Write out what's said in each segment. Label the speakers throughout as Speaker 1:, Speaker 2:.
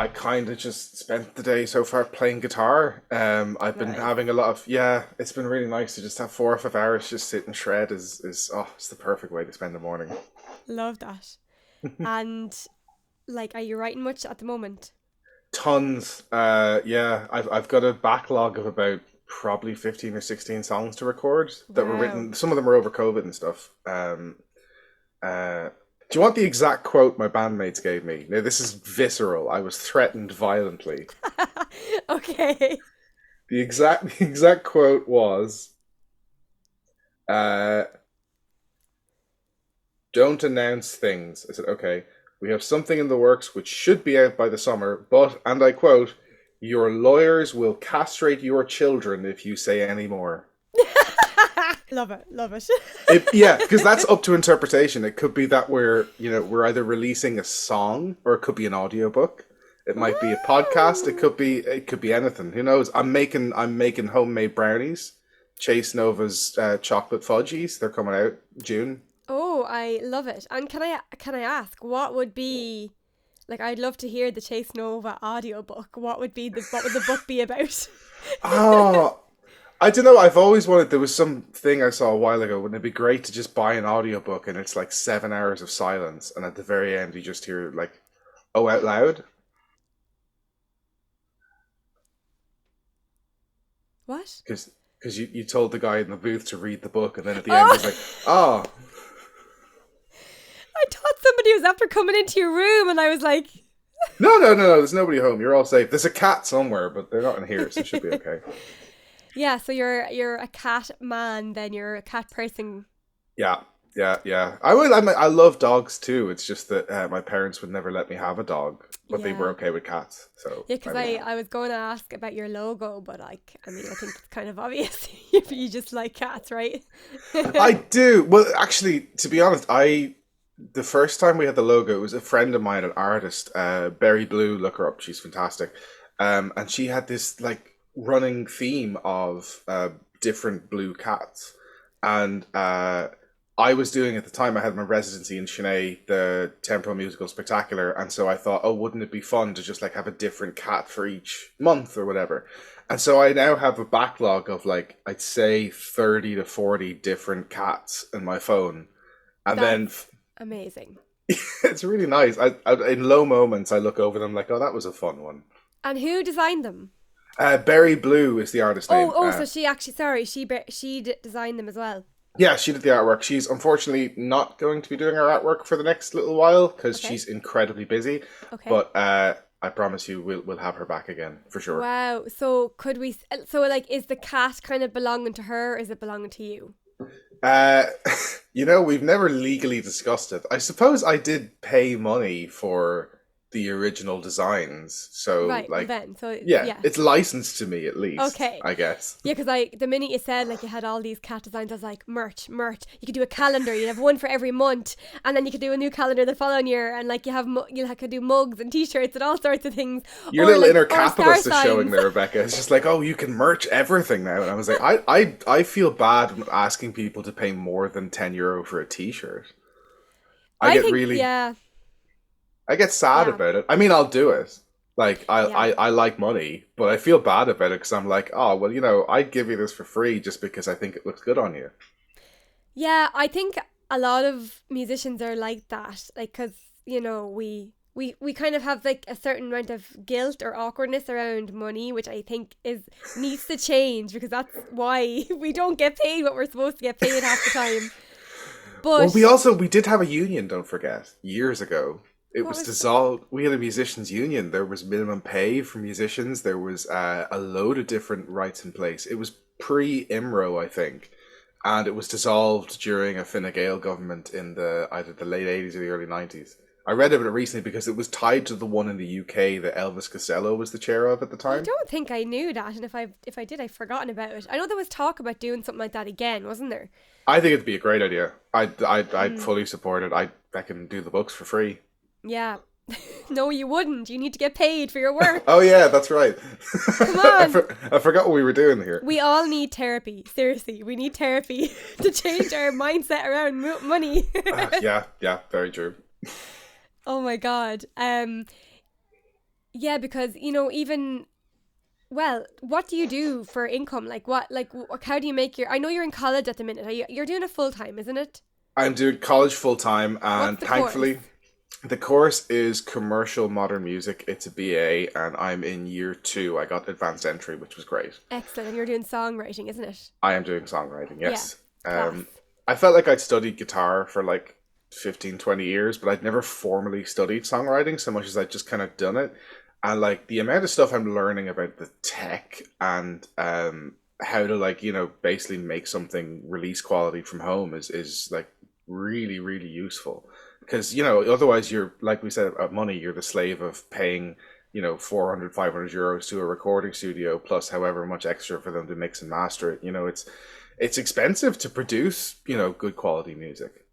Speaker 1: I kind of just spent the day so far playing guitar. I've been
Speaker 2: Nice.
Speaker 1: having a lot of, yeah, it's been really nice to just have 4 or 5 hours just sit and shred it's the perfect way to spend the morning.
Speaker 2: Love that. And like, are you writing much at the moment?
Speaker 1: Tons. Yeah, I've got a backlog of about probably 15 or 16 songs to record that were
Speaker 2: Wow.
Speaker 1: written. Some of them are over COVID and stuff. Do you want the exact quote my bandmates gave me? Now, this is visceral. I was threatened violently.
Speaker 2: Okay.
Speaker 1: The exact quote was, uh, "Don't announce things." I said, "Okay, we have something in the works which should be out by the summer, but," and I quote, "your lawyers will castrate your children if you say any more."
Speaker 2: Love it. Love it.
Speaker 1: Yeah, because that's up to interpretation. It could be that we're either releasing a song or it could be an audiobook. It might be a podcast.
Speaker 2: Ooh.
Speaker 1: It could be anything. Who knows? I'm making homemade brownies. Chase Nova's chocolate fudgies. They're coming out June.
Speaker 2: Oh, I love it. And can I ask what would be like I'd love to hear the Chase Nova audiobook. What would the book be about?
Speaker 1: Oh, I don't know. I've always wanted. There was something I saw a while ago. Wouldn't it be great to just buy an audiobook and it's like 7 hours of silence, and at the very end you just hear like, "Oh," out loud.
Speaker 2: What?
Speaker 1: Because you told the guy in the booth to read the book, and then at the end he's
Speaker 2: Oh,
Speaker 1: like, "Oh,
Speaker 2: I thought somebody was after coming into your room and I was like
Speaker 1: no, no, no, no, there's nobody home. You're all safe. There's a cat somewhere, but they're not in here, so it should be okay."
Speaker 2: Yeah, so you're a cat man, then you're a cat person.
Speaker 1: Yeah, yeah, yeah. I love dogs too. It's just that my parents would never let me have a dog, but they were
Speaker 2: Yeah.
Speaker 1: okay with cats. So
Speaker 2: Yeah,
Speaker 1: I
Speaker 2: because
Speaker 1: was.
Speaker 2: I was going to ask about your logo, but like, I mean, I think it's kind of obvious if you just like cats, right?
Speaker 1: I do. Well, actually, to be honest, the first time we had the logo, it was a friend of mine, an artist, Berry Blue. Look her up; she's fantastic. And she had this like running theme of different blue cats, and I was doing at the time. I had my residency in Chennai, the Tempo Musical Spectacular, and so I thought, oh, wouldn't it be fun to just like have a different cat for each month or whatever? And so I now have a backlog of like I'd say 30 to 40 different cats in my phone, and then
Speaker 2: That's amazing.
Speaker 1: it's really nice. In low moments, I look over them like, oh, that was a fun one.
Speaker 2: And who designed them?
Speaker 1: Berry Blue is the artist
Speaker 2: Oh,
Speaker 1: name.
Speaker 2: oh, so she actually, sorry, designed them as well.
Speaker 1: Yeah, she did the artwork. She's unfortunately not going to be doing her artwork for the next little while because
Speaker 2: Okay,
Speaker 1: she's incredibly busy.
Speaker 2: okay.
Speaker 1: But I promise you, we'll have her back again for sure.
Speaker 2: Wow. So could we? So like, is the cat kind of belonging to her? Or is it belonging to you?
Speaker 1: Uh, we've never legally discussed it. I suppose I did pay money for the original designs, so
Speaker 2: Right. Well
Speaker 1: like,
Speaker 2: then, so
Speaker 1: yeah,
Speaker 2: yeah.
Speaker 1: it's licensed to me at least,
Speaker 2: Okay.
Speaker 1: I guess.
Speaker 2: Yeah, because the minute you said like you had all these cat designs, I was like merch, merch. You could do a calendar. You'd have one for every month, and then you could do a new calendar the following year, and like could do mugs and T-shirts and all sorts of things,
Speaker 1: Your
Speaker 2: or
Speaker 1: little
Speaker 2: like
Speaker 1: inner
Speaker 2: or star
Speaker 1: capitalist is showing
Speaker 2: signs.
Speaker 1: there, Rebecca. It's just like, oh, you can merch everything now. And I was like, I feel bad asking people to pay more than €10 for a T-shirt. I
Speaker 2: I
Speaker 1: get
Speaker 2: think
Speaker 1: really,
Speaker 2: yeah,
Speaker 1: I get sad
Speaker 2: yeah,
Speaker 1: about it. I mean, I'll do it. Like,
Speaker 2: yeah,
Speaker 1: I like money, but I feel bad about it because I'm like, oh, well, I'd give you this for free just because I think it looks good on you.
Speaker 2: yeah. I think a lot of musicians are like that, like because we kind of have like a certain amount of guilt or awkwardness around money, which I think is needs to change because that's why we don't get paid what we're supposed to get paid half the time.
Speaker 1: Well,
Speaker 2: But
Speaker 1: we did have a union, don't forget, years ago. It
Speaker 2: what
Speaker 1: was
Speaker 2: was
Speaker 1: dissolved. We had a musicians union. There was minimum pay for musicians. There was a load of different rights in place. It was pre-IMRO, I think, and it was dissolved during a Fine Gael government in either the late 80s or the early 90s. I read about it recently because it was tied to the one in the UK that Elvis Costello was the chair of at the
Speaker 2: I
Speaker 1: time.
Speaker 2: don't think I knew that, and if I did, I've forgotten about it. I know there was talk about doing something like that again, wasn't there?
Speaker 1: I think it'd be a great idea. I'd
Speaker 2: Mm,
Speaker 1: fully support it. I can do the books for free.
Speaker 2: yeah. No, you wouldn't. You need to get paid for your work.
Speaker 1: Oh yeah, that's right.
Speaker 2: Come on.
Speaker 1: I forgot what we were doing here.
Speaker 2: We all need therapy. Seriously, we need therapy to change our mindset around money.
Speaker 1: Yeah, yeah, very true.
Speaker 2: Oh my god. Yeah, because, you know, even, well, what do you do for income? Like, how do you make your, I know you're in college at the minute. You're doing it full time, isn't it?
Speaker 1: I'm doing college full time,
Speaker 2: What's
Speaker 1: and
Speaker 2: the course?
Speaker 1: thankfully, the course is commercial modern music. It's a BA, and I'm in year two. I got advanced entry, which was great.
Speaker 2: Excellent. And you're doing songwriting, isn't it?
Speaker 1: I am doing songwriting,
Speaker 2: Yeah.
Speaker 1: yes.
Speaker 2: Class.
Speaker 1: I felt like I'd studied guitar for like 15, 20 years, but I'd never formally studied songwriting so much as I'd just kind of done it. And like the amount of stuff I'm learning about the tech and how to like, basically make something release quality from home is like really, really useful. Because, otherwise you're, like we said about money, you're the slave of paying 400, 500 euros to a recording studio plus however much extra for them to mix and master it. It's expensive to produce, good quality music.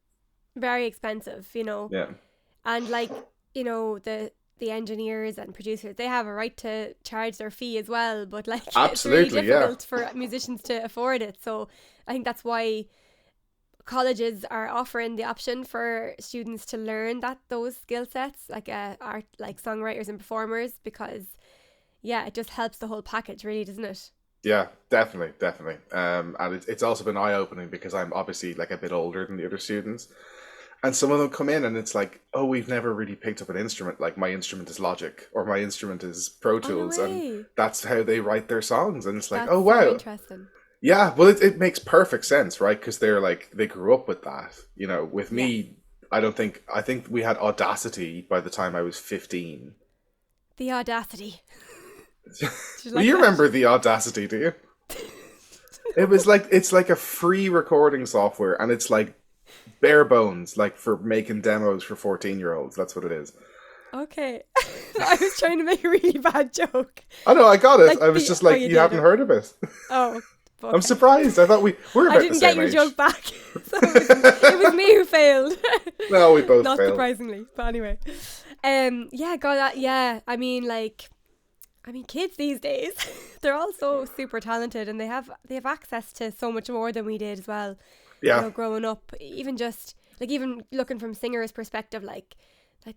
Speaker 2: Very expensive, you know.
Speaker 1: Yeah.
Speaker 2: And like, you know, the engineers and producers, they have a right to charge their fee as well, but like it's really
Speaker 1: Absolutely, yeah.
Speaker 2: difficult for musicians to afford it. So I think that's why colleges are offering the option for students to learn those skill sets, like art, like songwriters and performers, because yeah, it just helps the whole package, really, doesn't it?
Speaker 1: Yeah, definitely, definitely. And it's also been eye-opening because I'm obviously like a bit older than the other students. And some of them come in and it's like, oh, we've never really picked up an instrument. Like my instrument is Logic or my instrument is Pro
Speaker 2: Oh, no
Speaker 1: Tools. And
Speaker 2: way.
Speaker 1: that's how they write their songs. And it's like,
Speaker 2: That's
Speaker 1: oh,
Speaker 2: so
Speaker 1: wow.
Speaker 2: interesting.
Speaker 1: Yeah, well, it makes perfect sense, right? Because they're like, they grew up with that. With
Speaker 2: Yeah.
Speaker 1: me, I think we had Audacity by the time I was 15.
Speaker 2: The audacity. Did you
Speaker 1: Well,
Speaker 2: like
Speaker 1: you
Speaker 2: that?
Speaker 1: remember the Audacity, do you? It's like a free recording software and it's like bare bones, like for making demos for 14-year-olds. That's what it is.
Speaker 2: Okay. I was trying to make a really bad joke.
Speaker 1: Oh no, I got it.
Speaker 2: Like
Speaker 1: I was just like,
Speaker 2: you
Speaker 1: you
Speaker 2: did.
Speaker 1: haven't heard of it.
Speaker 2: Oh,
Speaker 1: I'm
Speaker 2: okay.
Speaker 1: surprised. I thought we were
Speaker 2: I
Speaker 1: about the
Speaker 2: didn't get
Speaker 1: same
Speaker 2: your
Speaker 1: age.
Speaker 2: joke back. So it was me who failed.
Speaker 1: No, we both
Speaker 2: Not
Speaker 1: failed.
Speaker 2: surprisingly. But anyway. Yeah, God, yeah. I mean, kids these days, they're all so super talented, and they have access to so much more than we did as well. You
Speaker 1: Yeah,
Speaker 2: know, growing up, even just like even looking from singers' perspective, like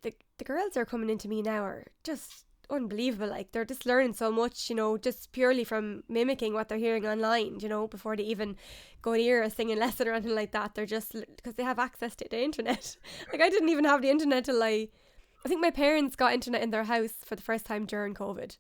Speaker 2: the girls are coming into me now are just unbelievable. Like they're just learning so much, you know, just purely from mimicking what they're hearing online. You know, before they even go near a singing lesson or anything like that, they're just because they have access to the internet. Like I didn't even have the internet till I think my parents got internet in their house for the first time during COVID.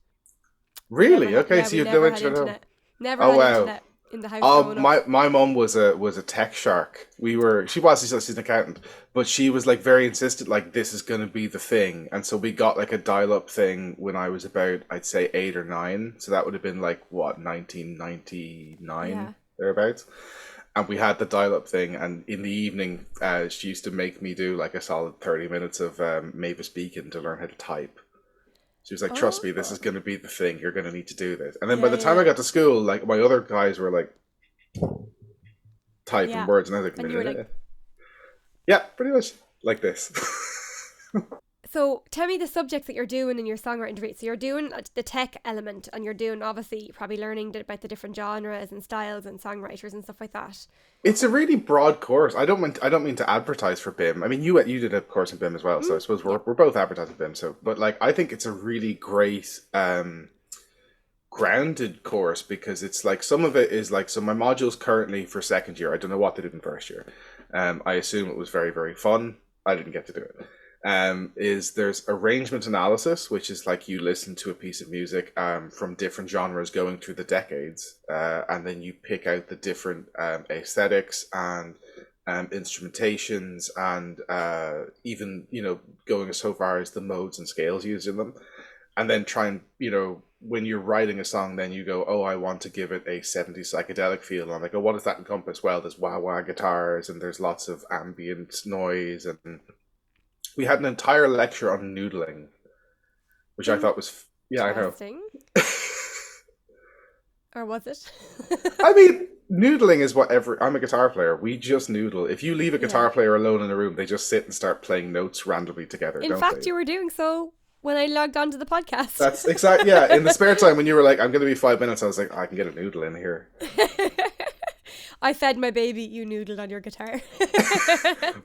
Speaker 1: really. Okay,
Speaker 2: Yeah,
Speaker 1: so
Speaker 2: we
Speaker 1: you've no
Speaker 2: never had
Speaker 1: internet at home.
Speaker 2: internet. Never
Speaker 1: Oh
Speaker 2: had
Speaker 1: wow.
Speaker 2: internet in the house
Speaker 1: Oh,
Speaker 2: growing up.
Speaker 1: my mom was a tech shark. She's an accountant, but she was like very insistent, like this is gonna be the thing. And so we got like a dial-up thing when I was about, I'd say 8 or 9. So that would have been like what,
Speaker 2: Yeah.
Speaker 1: 1999 thereabouts. And we had the dial-up thing, and in the evening, she used to make me do like a solid 30 minutes of Mavis Beacon to learn how to type. She was like, "Trust me, this
Speaker 2: Oh.
Speaker 1: is going to be the thing. You're going to need to do this." And then by
Speaker 2: Yeah,
Speaker 1: the time I
Speaker 2: yeah,
Speaker 1: got to school, like my other guys were like typing
Speaker 2: yeah.
Speaker 1: words, and I was
Speaker 2: And you were like,
Speaker 1: like, "Yeah, pretty much like this."
Speaker 2: so tell me the subjects that you're doing in your songwriting degree. So you're doing the tech element, and you're doing obviously probably learning about the different genres and styles and songwriters and stuff like that.
Speaker 1: It's a really broad course. I don't mean to advertise for BIM. I mean, you did a course in BIM as well, so I suppose
Speaker 2: Yeah.
Speaker 1: we're both advertising BIM. So, but like, I think it's a really great grounded course because it's like some of it is like, so my modules currently for second year. I don't know what they did in first year. I assume it was very, very fun. I didn't get to do it. Is there's arrangement analysis, which is like you listen to a piece of music from different genres going through the decades, and then you pick out the different aesthetics and instrumentations and even going so far as the modes and scales used in them, and then try and when you're writing a song, then you go, oh, I want to give it a 70s psychedelic feel. And I'm like, oh, what does that encompass? Well, there's wah wah guitars and there's lots of ambient noise, and we had an entire lecture on noodling, which I thought was, yeah, I know.
Speaker 2: Interesting. Or was it?
Speaker 1: I mean, noodling is whatever. I'm a guitar player. We just noodle. If you leave a guitar
Speaker 2: Yeah.
Speaker 1: player alone in a room, they just sit and start playing notes randomly together,
Speaker 2: In
Speaker 1: don't
Speaker 2: fact,
Speaker 1: they?
Speaker 2: you were doing so when I logged on to the podcast.
Speaker 1: That's exactly, yeah. In the spare time when you were like, I'm going to be 5 minutes, I was like, I can get a noodle in here.
Speaker 2: I fed my baby, you noodled on your guitar.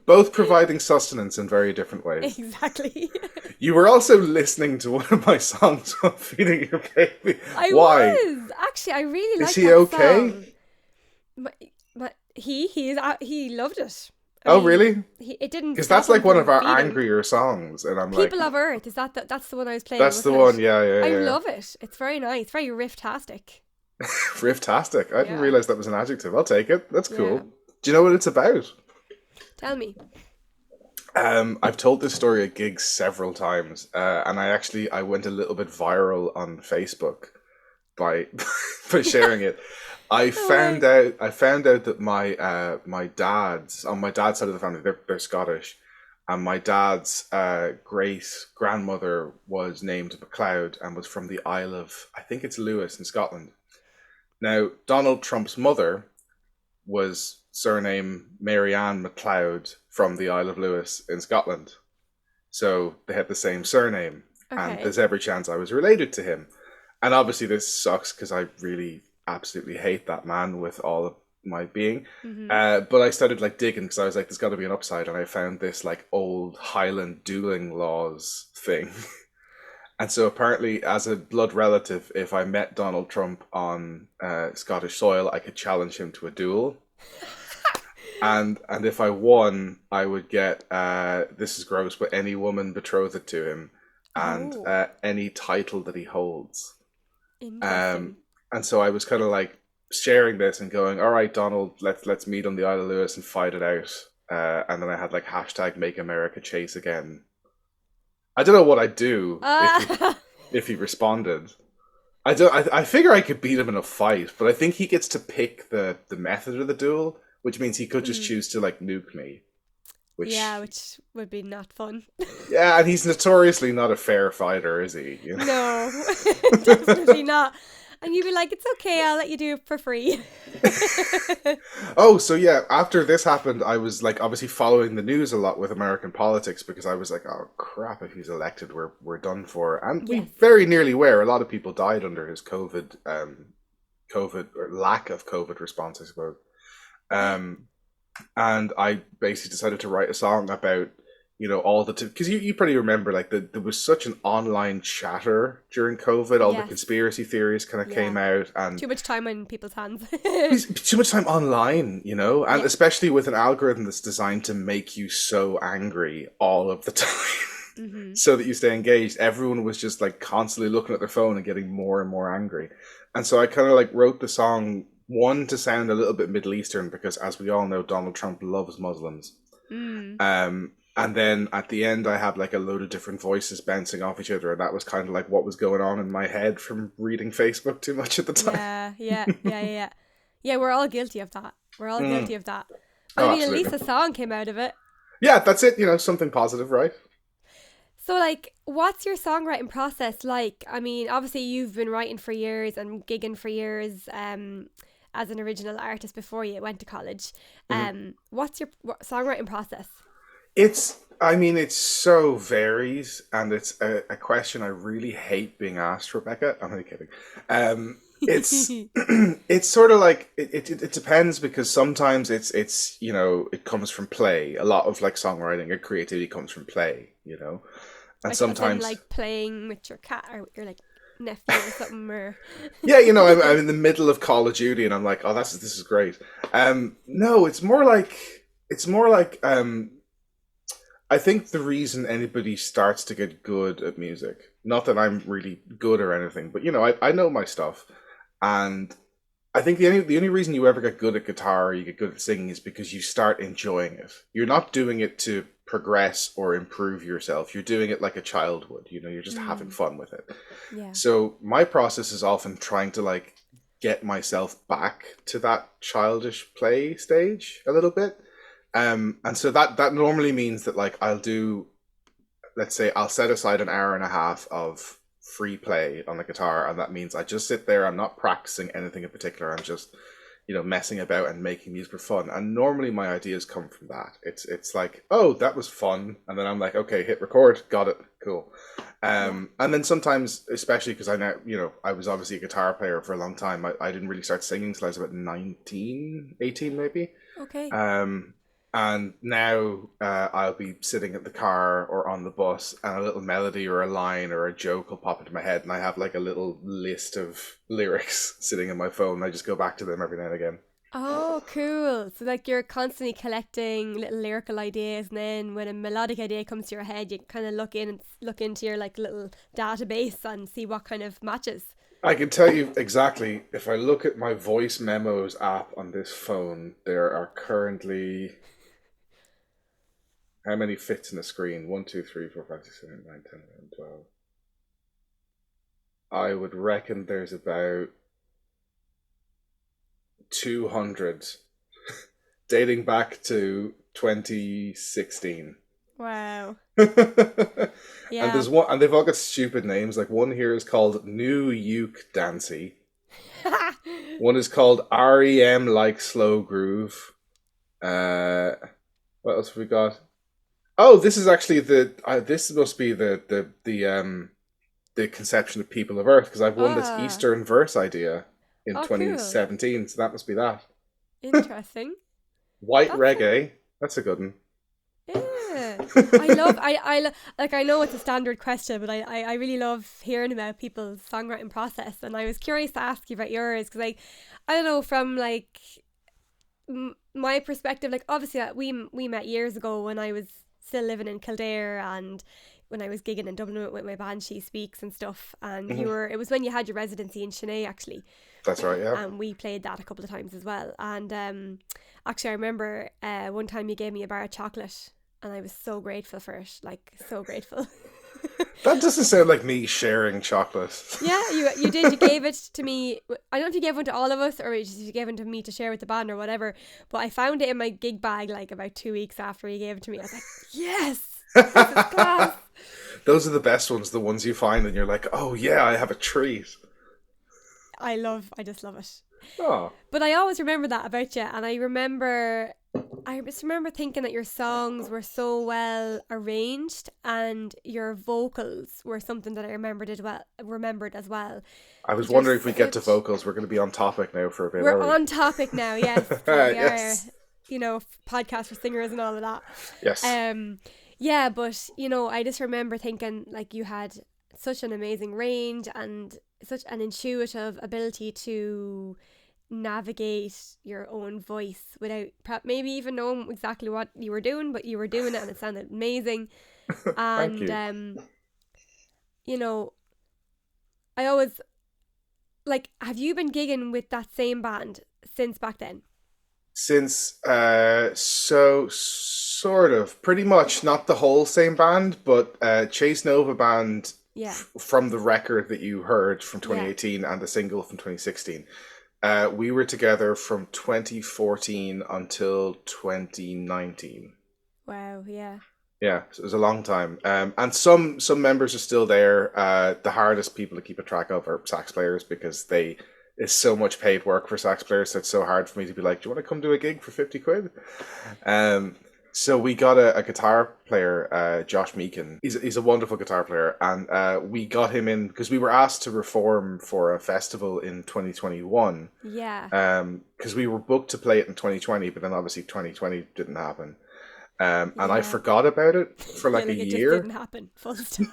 Speaker 1: Both providing sustenance in very different ways.
Speaker 2: Exactly.
Speaker 1: You were also listening to one of my songs while feeding your baby.
Speaker 2: I
Speaker 1: Why?
Speaker 2: was. Actually, I really
Speaker 1: Is
Speaker 2: like
Speaker 1: he
Speaker 2: that
Speaker 1: okay?
Speaker 2: song. My, he loved it. I
Speaker 1: Oh,
Speaker 2: mean,
Speaker 1: really?
Speaker 2: it didn't
Speaker 1: Because
Speaker 2: stop
Speaker 1: that's
Speaker 2: him
Speaker 1: like one of
Speaker 2: from
Speaker 1: our
Speaker 2: feeding.
Speaker 1: angrier songs, and I'm like,
Speaker 2: People of Earth, is that's the one I was playing,
Speaker 1: that's the
Speaker 2: wasn't
Speaker 1: one.
Speaker 2: it?
Speaker 1: Yeah, yeah,
Speaker 2: I
Speaker 1: yeah.
Speaker 2: love it. It's very nice, very riff-tastic.
Speaker 1: Riff-tastic. I didn't
Speaker 2: Yeah.
Speaker 1: realize that was an adjective. I'll take it. That's
Speaker 2: Yeah.
Speaker 1: cool. Do you know what it's about?
Speaker 2: Tell me.
Speaker 1: I've told this story at gigs several times, and I went a little bit viral on Facebook by by sharing it.
Speaker 2: No way.
Speaker 1: I found out that my dad's on my dad's side of the family, they're Scottish, and my dad's great grandmother was named MacLeod and was from the Isle of, I think it's Lewis in Scotland. Now Donald Trump's mother was surname Marianne MacLeod from the Isle of Lewis in Scotland. So they had the same surname, and
Speaker 2: Okay.
Speaker 1: there's every chance I was related to him. And obviously, this sucks because I really absolutely hate that man with all of my being.
Speaker 2: Mm-hmm.
Speaker 1: But I started like digging because I was like, there's got to be an upside, and I found this like old Highland dueling laws thing. And so apparently, as a blood relative, if I met Donald Trump on Scottish soil, I could challenge him to a duel. And if I won, I would get this is gross, but any woman betrothed to him, and
Speaker 2: Oh,
Speaker 1: any title that he holds.
Speaker 2: interesting.
Speaker 1: Um, and so I was kind of like sharing this and going, "All right, Donald, let's meet on the Isle of Lewis and fight it out." And then I had like hashtag Make America Chase Again. I don't know what I'd do
Speaker 2: Ah.
Speaker 1: if he responded. I don't. I figure I could beat him in a fight, but I think he gets to pick the method of the duel, which means he could just
Speaker 2: Mm.
Speaker 1: choose to like nuke me. Which,
Speaker 2: Yeah, which would be not fun.
Speaker 1: yeah, and he's notoriously not a fair fighter, is he? You
Speaker 2: No,
Speaker 1: know?
Speaker 2: definitely not. And you'd be like, it's okay, I'll let you do it for free.
Speaker 1: Oh, so yeah, after this happened, I was like obviously following the news a lot with American politics because I was like, oh crap, if he's elected, we're done for. And we
Speaker 2: Yes.
Speaker 1: very nearly were. A lot of people died under his COVID or lack of COVID response, I suppose. Um, and I basically decided to write a song about all the because you probably remember like there was such an online chatter during COVID. All the
Speaker 2: Yes.
Speaker 1: conspiracy theories kind of
Speaker 2: Yeah.
Speaker 1: came out, and
Speaker 2: Too much time on people's hands.
Speaker 1: too much time online, and
Speaker 2: Yeah.
Speaker 1: especially with an algorithm that's designed to make you so angry all of the time.
Speaker 2: Mm-hmm.
Speaker 1: So that you stay engaged. Everyone was just like constantly looking at their phone and getting more and more angry. And so I kind of like wrote the song one to sound a little bit Middle Eastern because as we all know, Donald Trump loves Muslims.
Speaker 2: Mm.
Speaker 1: And then at the end I had like a load of different voices bouncing off each other, and that was kind of like what was going on in my head from reading Facebook too much at the time.
Speaker 2: Yeah. Yeah, we're all guilty of that. We're all guilty of that. But
Speaker 1: Oh,
Speaker 2: I mean, at least
Speaker 1: absolutely.
Speaker 2: a song came out of it.
Speaker 1: Yeah, that's it, something positive, right?
Speaker 2: So, like, what's your songwriting process like? I mean, obviously, you've been writing for years and gigging for years as an original artist before you went to college. What's your songwriting process?
Speaker 1: It so varies, and it's a question I really hate being asked, Rebecca. I'm only kidding. It's it's sort of like it depends because sometimes it's it comes from play. A lot of like songwriting or creativity comes from play, and
Speaker 2: Like, as in,
Speaker 1: sometimes
Speaker 2: like, playing with your cat or with your, like, nephew or something, or...
Speaker 1: yeah, I'm in the middle of Call of Duty and I'm like, oh, this is great. No, it's more like I think the reason anybody starts to get good at music, not that I'm really good or anything, but I know my stuff, and I think the only reason you ever get good at guitar or you get good at singing is because you start enjoying it. You're not doing it to progress or improve yourself. You're doing it like a child would. You're just having fun with it.
Speaker 2: Yeah.
Speaker 1: So my process is often trying to like get myself back to that childish play stage a little bit. And so that normally means that like let's say I'll set aside an hour and a half of free play on the guitar, and that means I just sit there. I'm not practicing anything in particular. I'm just messing about and making music for fun. And normally my ideas come from that. It's like, oh, that was fun, and then I'm like, okay, hit record, got it, cool.
Speaker 2: Yeah.
Speaker 1: And then sometimes, especially because I now, I was obviously a guitar player for a long time. I didn't really start singing until I was about 19, 18, maybe.
Speaker 2: Okay.
Speaker 1: Um, and now I'll be sitting at the car or on the bus, and a little melody or a line or a joke will pop into my head, and I have like a little list of lyrics sitting in my phone. I just go back to them every now and again.
Speaker 2: Oh, cool. So like you're constantly collecting little lyrical ideas, and then when a melodic idea comes to your head, you kind of look into your like little database and see what kind of matches.
Speaker 1: I can tell you exactly, if I look at my voice memos app on this phone, there are currently how many fits in a screen? 1, 2, 3, 4, 5, 6, 7, 8, 9, 10, 11, 12. I would reckon there's about 200 dating back to 2016.
Speaker 2: Wow.
Speaker 1: And
Speaker 2: Yeah.
Speaker 1: there's one, and they've all got stupid names. Like one here is called New Uke Dancy. One is called REM like Slow Groove. Uh, what else have we got? Oh, this is actually this must be the conception of People of Earth, because I've won this
Speaker 2: Ah.
Speaker 1: Eastern verse idea in
Speaker 2: Oh, cool.
Speaker 1: 2017, so that must be that.
Speaker 2: Interesting.
Speaker 1: White
Speaker 2: That's
Speaker 1: reggae, that's a good one.
Speaker 2: yeah. Like I know it's a standard question, but I really love hearing about people's songwriting process, and I was curious to ask you about yours because like I don't know from like my perspective, like obviously we met years ago when I was still living in Kildare and when I was gigging in Dublin with my band She Speaks and stuff, and
Speaker 1: Hmm.
Speaker 2: it was when you had your residency in Chennai actually,
Speaker 1: That's right, yeah.
Speaker 2: and we played that a couple of times as well. And actually, I remember one time you gave me a bar of chocolate, and I was so grateful for it, like so grateful.
Speaker 1: That doesn't sound like me sharing chocolate.
Speaker 2: Yeah, you did. You gave it to me. I don't know if you gave one to all of us or you gave one to me to share with the band or whatever. But I found it in my gig bag like about 2 weeks after you gave it to me. I was like, yes, this is class.
Speaker 1: Those are the best ones, the ones you find and you're like, oh yeah, I have a treat.
Speaker 2: I just love it.
Speaker 1: Oh,
Speaker 2: But I always remember that about you, and I just remember thinking that your songs were so well arranged, and your vocals were something that I remembered as well.
Speaker 1: I was
Speaker 2: Because you're
Speaker 1: wondering if we get to
Speaker 2: such.
Speaker 1: vocals, we're going to be on topic now for a bit,
Speaker 2: We're
Speaker 1: are we?
Speaker 2: on topic now, yes, because we are,
Speaker 1: Yes.
Speaker 2: podcast for singers and all of that.
Speaker 1: Yes.
Speaker 2: Yeah, but I just remember thinking like you had such an amazing range and such an intuitive ability to navigate your own voice without maybe even knowing exactly what you were doing, but you were doing it and it sounded amazing.
Speaker 1: Thank
Speaker 2: And
Speaker 1: you.
Speaker 2: you know, I always like. Have you been gigging with that same band since back then?
Speaker 1: Since so sort of pretty much not the whole same band, but Chase Nova band
Speaker 2: Yeah,
Speaker 1: from the record that you heard from
Speaker 2: yeah.
Speaker 1: 2018 and the single from 2016. We were together from 2014 until 2019.
Speaker 2: Wow, yeah,
Speaker 1: Yeah, so it was a long time. And some members are still there. The hardest people to keep a track of are sax players because they it's so much paid work for sax players. So it's so hard for me to be like, do you want to come do a gig for 50 quid? Um, so we got a guitar player, Josh Meakin. He's a wonderful guitar player, and we got him in because we were asked to reform for a festival in 2021.
Speaker 2: yeah.
Speaker 1: Because we were booked to play it in 2020, but then obviously 2020 didn't happen. And I
Speaker 2: Yeah.
Speaker 1: forgot about it for
Speaker 2: Yeah,
Speaker 1: like a
Speaker 2: like it just didn't
Speaker 1: year.
Speaker 2: happen. Full stop.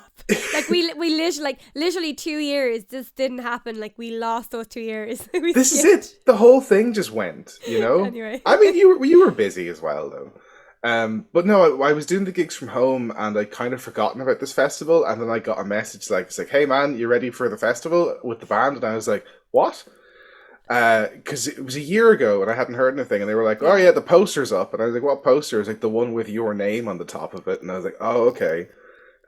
Speaker 2: Like literally 2 years just didn't happen. Like we lost those 2 years. We
Speaker 1: This is
Speaker 2: skipped.
Speaker 1: it. The whole thing just went,
Speaker 2: Anyway.
Speaker 1: I mean, you were busy as well, though. But no, I was doing the gigs from home, and I kind of forgotten about this festival, and then I got a message like, it's like, "Hey man, you ready for the festival with the band?" And I was like, "What?" Because it was a year ago, and I hadn't heard anything, and they were like, "Oh
Speaker 2: Yeah.
Speaker 1: yeah, the poster's up," and I was like, "What poster?" It was like the one with your name on the top of it, and I was like, "Oh okay."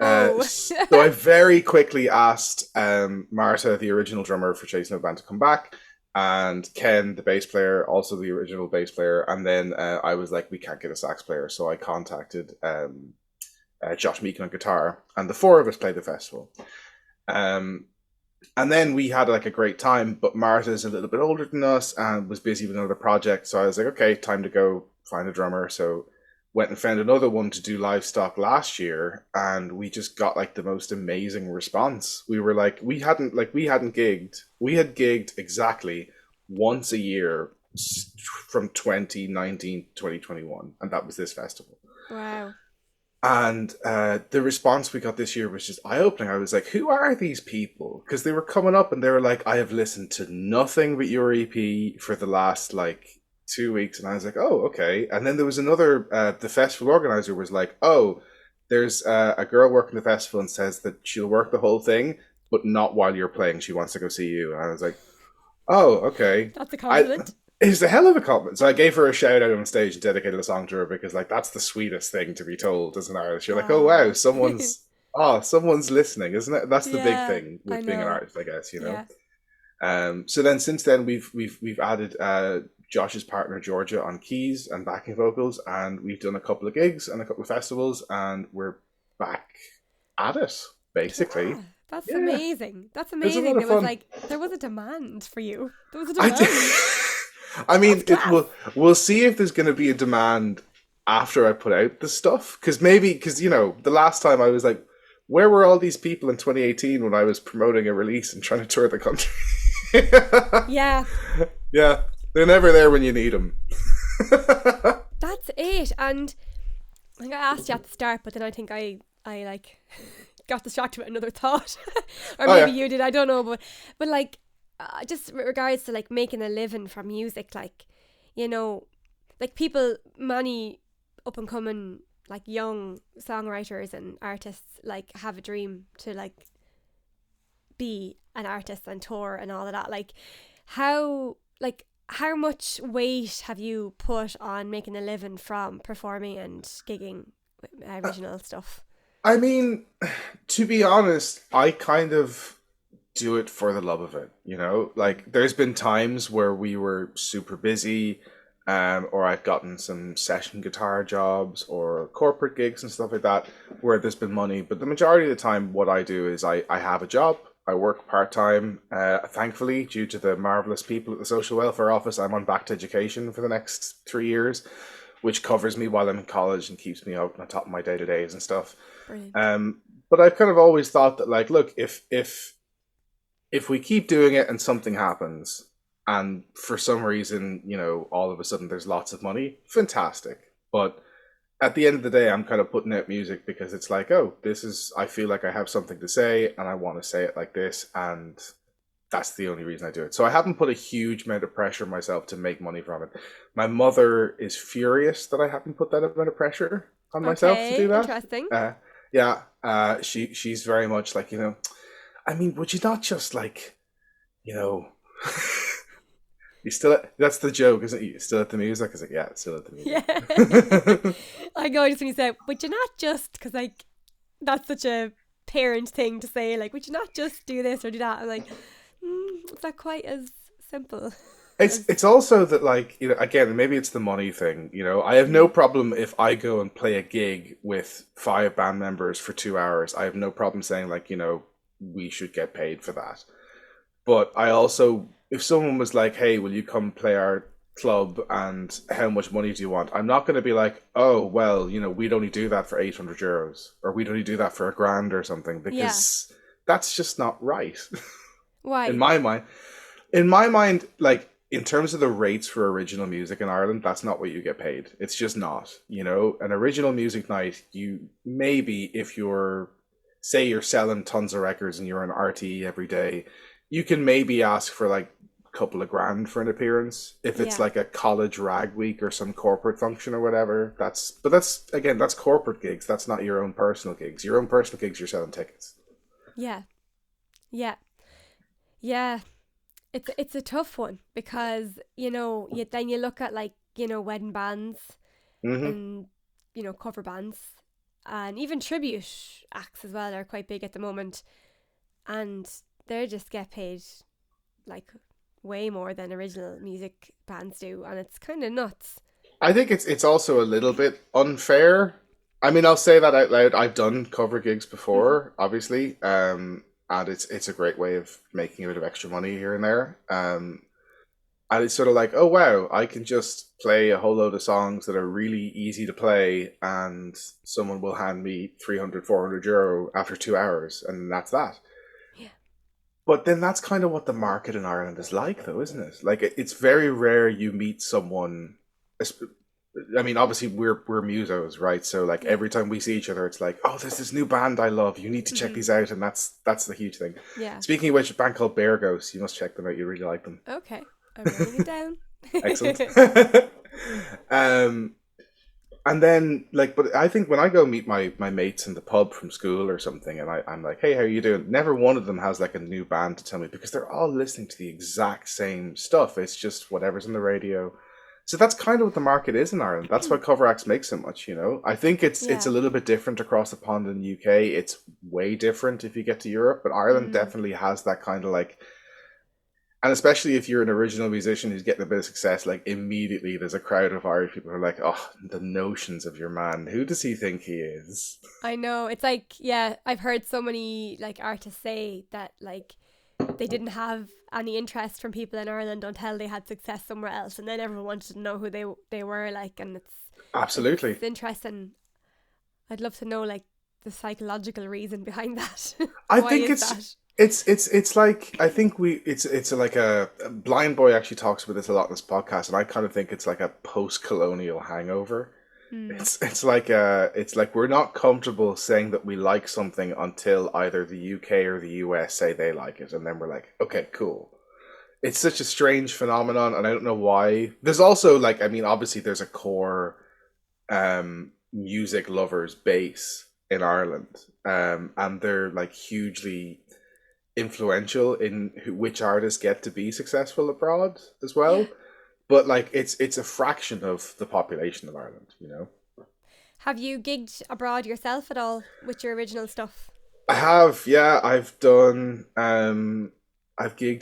Speaker 2: Oh.
Speaker 1: So I very quickly asked Marta, the original drummer for Chasing No Band, to come back, and Ken, the bass player, also the original bass player. And then I was like, we can't get a sax player, so I contacted Josh Meakin on guitar, and the four of us played the festival. Um, and then we had like a great time, but Marta's a little bit older than us and was busy with another project, so I was like, okay, time to go find a drummer. So went and found another one to do livestock last year, and we just got like the most amazing response. We were like we had gigged exactly once a year from 2019 to 2021, and that was this festival.
Speaker 2: Wow.
Speaker 1: And the response we got this year was just eye opening. I was like, who are these people? Because they were coming up and they were like, I have listened to nothing but your EP for the last like 2 weeks. And I was like, oh, okay. And then there was another, the festival organizer was like, oh, there's a girl working the festival and says that she'll work the whole thing, but not while you're playing. She wants to go see you. And I was like, oh, okay.
Speaker 2: That's a
Speaker 1: I
Speaker 2: compliment.
Speaker 1: It's a hell of a compliment. So I gave her a shout out on stage and dedicated a song to her because like that's the sweetest thing to be told as an artist. You're like, oh
Speaker 2: Oh.
Speaker 1: wow, someone's listening, isn't it? That's the big
Speaker 2: Yeah,
Speaker 1: thing
Speaker 2: I
Speaker 1: with being an
Speaker 2: know.
Speaker 1: artist, I guess, you know.
Speaker 2: Yeah.
Speaker 1: So then since then we've added Josh's partner Georgia on keys and backing vocals, and we've done a couple of gigs and a couple of festivals, and we're back at it basically.
Speaker 2: Yeah. That's
Speaker 1: Yeah,
Speaker 2: amazing. That's
Speaker 1: it's a
Speaker 2: amazing.
Speaker 1: lot of
Speaker 2: There was
Speaker 1: fun.
Speaker 2: like there was a demand for you. There was a
Speaker 1: I did.
Speaker 2: demand.
Speaker 1: I
Speaker 2: That's
Speaker 1: mean,
Speaker 2: class.
Speaker 1: we'll see if there's going to be a demand after I put out the stuff, because maybe because you know the last time I was like, where were all these people in 2018 when I was promoting a release and trying to tour the country?
Speaker 2: Yeah,
Speaker 1: Yeah, they're never there when you need them.
Speaker 2: that's it. And I think I asked you at the start, but then I think I like got distracted with another thought, or
Speaker 1: Oh
Speaker 2: maybe
Speaker 1: yeah,
Speaker 2: you did. I don't know, but like just with regards to like making a living from music, like you know, like people, many up and coming like young songwriters and artists like have a dream to like be an artist and tour and all of that. Like how much weight have you put on making a living from performing and gigging with original stuff?
Speaker 1: I mean, to be honest, I kind of do it for the love of it, you know? Like there's been times where we were super busy, or I've gotten some session guitar jobs or corporate gigs and stuff like that where there's been money. But the majority of the time what I do is I have a job. I work part time. Thankfully, due to the marvelous people at the social welfare office, I'm on back to education for the next 3 years, which covers me while I'm in college and keeps me up on top of my day to days and stuff.
Speaker 2: Brilliant.
Speaker 1: But I've kind of always thought that like, look, if we keep doing it and something happens, and for some reason, you know, all of a sudden there's lots of money, fantastic. But at the end of the day, I'm kind of putting out music because it's like, oh, this is, I feel like I have something to say and I want to say it like this. And that's the only reason I do it. So I haven't put a huge amount of pressure on myself to make money from it. My mother is furious that I haven't put that amount of pressure on myself to
Speaker 2: Okay,
Speaker 1: do that.
Speaker 2: interesting.
Speaker 1: Yeah, she's very much like, you know, I mean, would you not just like, you know, you still that's the joke, isn't it? You still at the music? Is it? Yeah, it's still at the
Speaker 2: Yeah.
Speaker 1: music.
Speaker 2: I go just when you say, would you not just, because like that's such a parent thing to say, like, would you not just do this or do that? I'm like, it's not quite as simple as,
Speaker 1: It's also that like, you know, again, maybe it's the money thing, you know. I have no problem if I go and play a gig with 5 band members for 2 hours. I have no problem saying like, you know, we should get paid for that. But I also, if someone was like, hey, will you come play our club and how much money do you want? I'm not going to be like, oh, well, you know, we'd only do that for €800 or we'd only do that for $1,000 or something,
Speaker 2: yeah.
Speaker 1: because that's just not right. in
Speaker 2: Why?
Speaker 1: my mind. In my mind, like, in terms of the rates for original music in Ireland, that's not what you get paid. It's just not. You know, an original music night, you maybe if you're, say, you're selling tons of records and you're on RTE every day, you can maybe ask for like a couple of grand for an appearance. If it's
Speaker 2: Yeah.
Speaker 1: like a college rag week or some corporate function or whatever, but that's again, that's corporate gigs. That's not your own personal gigs. Your own personal gigs, you're selling tickets.
Speaker 2: Yeah. Yeah. Yeah. It's a tough one because, you know, then you look at like, you know, wedding bands
Speaker 1: Hmm.
Speaker 2: and, you know, cover bands and even tribute acts as well are quite big at the moment. And they just get paid like way more than original music bands do. And it's kind of nuts.
Speaker 1: I think it's also a little bit unfair. I mean, I'll say that out loud. I've done cover gigs
Speaker 2: Hmm.
Speaker 1: before, obviously, and it's a great way of making a bit of extra money here and there. And it's sort of like, oh wow, I can just play a whole load of songs that are really easy to play, and someone will hand me 300, €400 after 2 hours, and that's that.
Speaker 2: Yeah.
Speaker 1: But then that's kind of what the market in Ireland is like, though, isn't it? Like, it's very rare you meet someone. I mean, obviously we're musos, right? So like
Speaker 2: Yeah.
Speaker 1: every time we see each other, it's like, oh, there's this new band I love. You need to check
Speaker 2: Hmm.
Speaker 1: these out, and that's the huge thing.
Speaker 2: Yeah.
Speaker 1: Speaking of which, a band called Bear Ghost, you must check them out. You really like them.
Speaker 2: Okay. I'm writing it down.
Speaker 1: Excellent. um, and then like, but I think when I go meet my mates in the pub from school or something, and I'm like, hey, how you doing? Never one of them has like a new band to tell me because they're all listening to the exact same stuff. It's just whatever's on the radio. So that's kind of what the market is in Ireland. That's why cover acts make so much, you know. I think it's a
Speaker 2: Yeah.
Speaker 1: little bit different across the pond in the UK. It's way different if you get to Europe, but Ireland
Speaker 2: Mm.
Speaker 1: definitely has that kind of like, and especially if you're an original musician who's getting a bit of success, like immediately there's a crowd of Irish people who are like, oh, the notions of your man. Who does he think he is?
Speaker 2: I know. It's like, yeah, I've heard so many like artists say that like they didn't have any interest from people in Ireland until they had success somewhere else, and then everyone wanted to know who they were like, and
Speaker 1: Absolutely.
Speaker 2: it's interesting. I'd love to know like the psychological reason behind that.
Speaker 1: I
Speaker 2: Why
Speaker 1: think
Speaker 2: is that?
Speaker 1: it's like I think we it's like a Blind Boy actually talks about this a lot in this podcast, and I kind of think it's like a post-colonial hangover.
Speaker 2: Mm.
Speaker 1: It's like we're not comfortable saying that we like something until either the UK or the US say they like it, and then we're like, okay, cool. It's such a strange phenomenon, and I don't know why. There's also like, I mean, obviously there's a core music lovers base in Ireland, and they're like hugely influential in which artists get to be successful abroad as
Speaker 2: Yeah.
Speaker 1: well. But like, it's a fraction of the population of Ireland, you know.
Speaker 2: Have you gigged abroad yourself at all with your original stuff?
Speaker 1: I have, yeah, I've gigged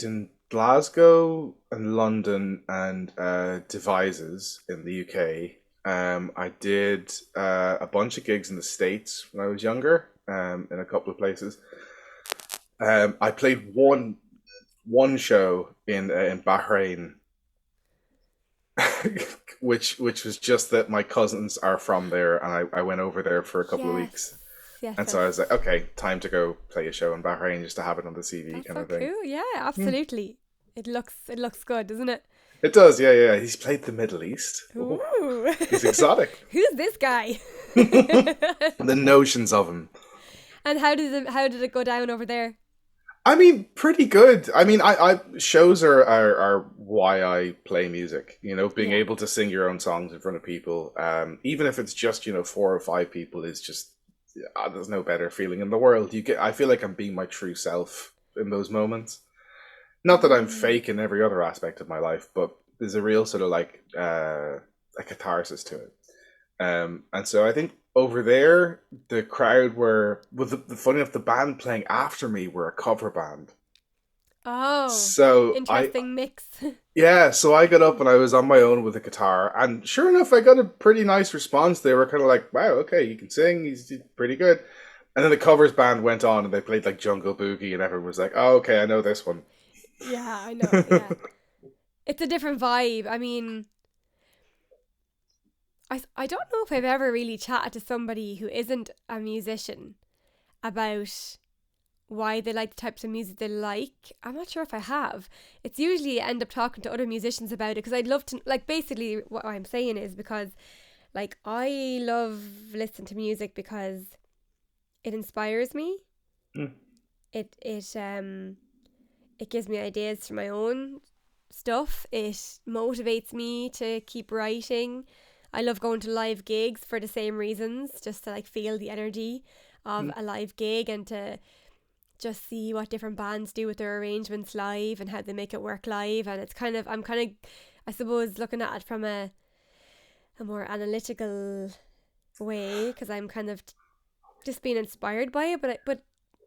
Speaker 1: in Glasgow and London and Devizes in the UK. I did a bunch of gigs in the States when I was younger, in a couple of places. I played one show in Bahrain, which was just that my cousins are from there, and I went over there for a couple of
Speaker 2: Yes.
Speaker 1: weeks.
Speaker 2: Yes,
Speaker 1: And so I
Speaker 2: yes.
Speaker 1: was like, okay, time to go play a show in Bahrain just to have it on the CV
Speaker 2: That's
Speaker 1: kind
Speaker 2: so
Speaker 1: of thing.
Speaker 2: cool. Yeah,
Speaker 1: Hmm.
Speaker 2: absolutely. It looks good, doesn't it?
Speaker 1: It does, yeah, yeah. He's played the Middle East. Ooh,
Speaker 2: Ooh.
Speaker 1: he's exotic.
Speaker 2: Who's this guy?
Speaker 1: The notions of him.
Speaker 2: And how did it go down over there?
Speaker 1: I mean, pretty good. I mean, I shows are why I play music. You know, being
Speaker 2: Yeah.
Speaker 1: able to sing your own songs in front of people, even if it's just four or five people, is just there's no better feeling in the world. I feel like I'm being my true self in those moments. Not that I'm
Speaker 2: Mm.
Speaker 1: fake in every other aspect of my life, but there's a real sort of like a catharsis to it. And so I think over there, the crowd were, well, the funny enough, the band playing after me were a cover band.
Speaker 2: Oh,
Speaker 1: So
Speaker 2: interesting mix.
Speaker 1: yeah, so I got up and I was on my own with a guitar, and sure enough, I got a pretty nice response. They were kind of like, "Wow, okay, you can sing. He's pretty good." And then the covers band went on and they played like Jungle Boogie, and everyone was like, "Oh, okay, I know this one."
Speaker 2: Yeah, I know. Yeah. It's a different vibe. I mean, I don't know if I've ever really chatted to somebody who isn't a musician about why they like the types of music they like. I'm not sure if I have. It's usually I end up talking to other musicians about it because I'd love to, like, basically what I'm saying is because, like, I love listening to music because it inspires me.
Speaker 1: Mm.
Speaker 2: It gives me ideas for my own stuff. It motivates me to keep writing. I love going to live gigs for the same reasons, just to like feel the energy of
Speaker 1: Mm.
Speaker 2: a live gig and to just see what different bands do with their arrangements live and how they make it work live. And I'm kind of, I suppose, looking at it from a more analytical way because I'm kind of just being inspired by it. But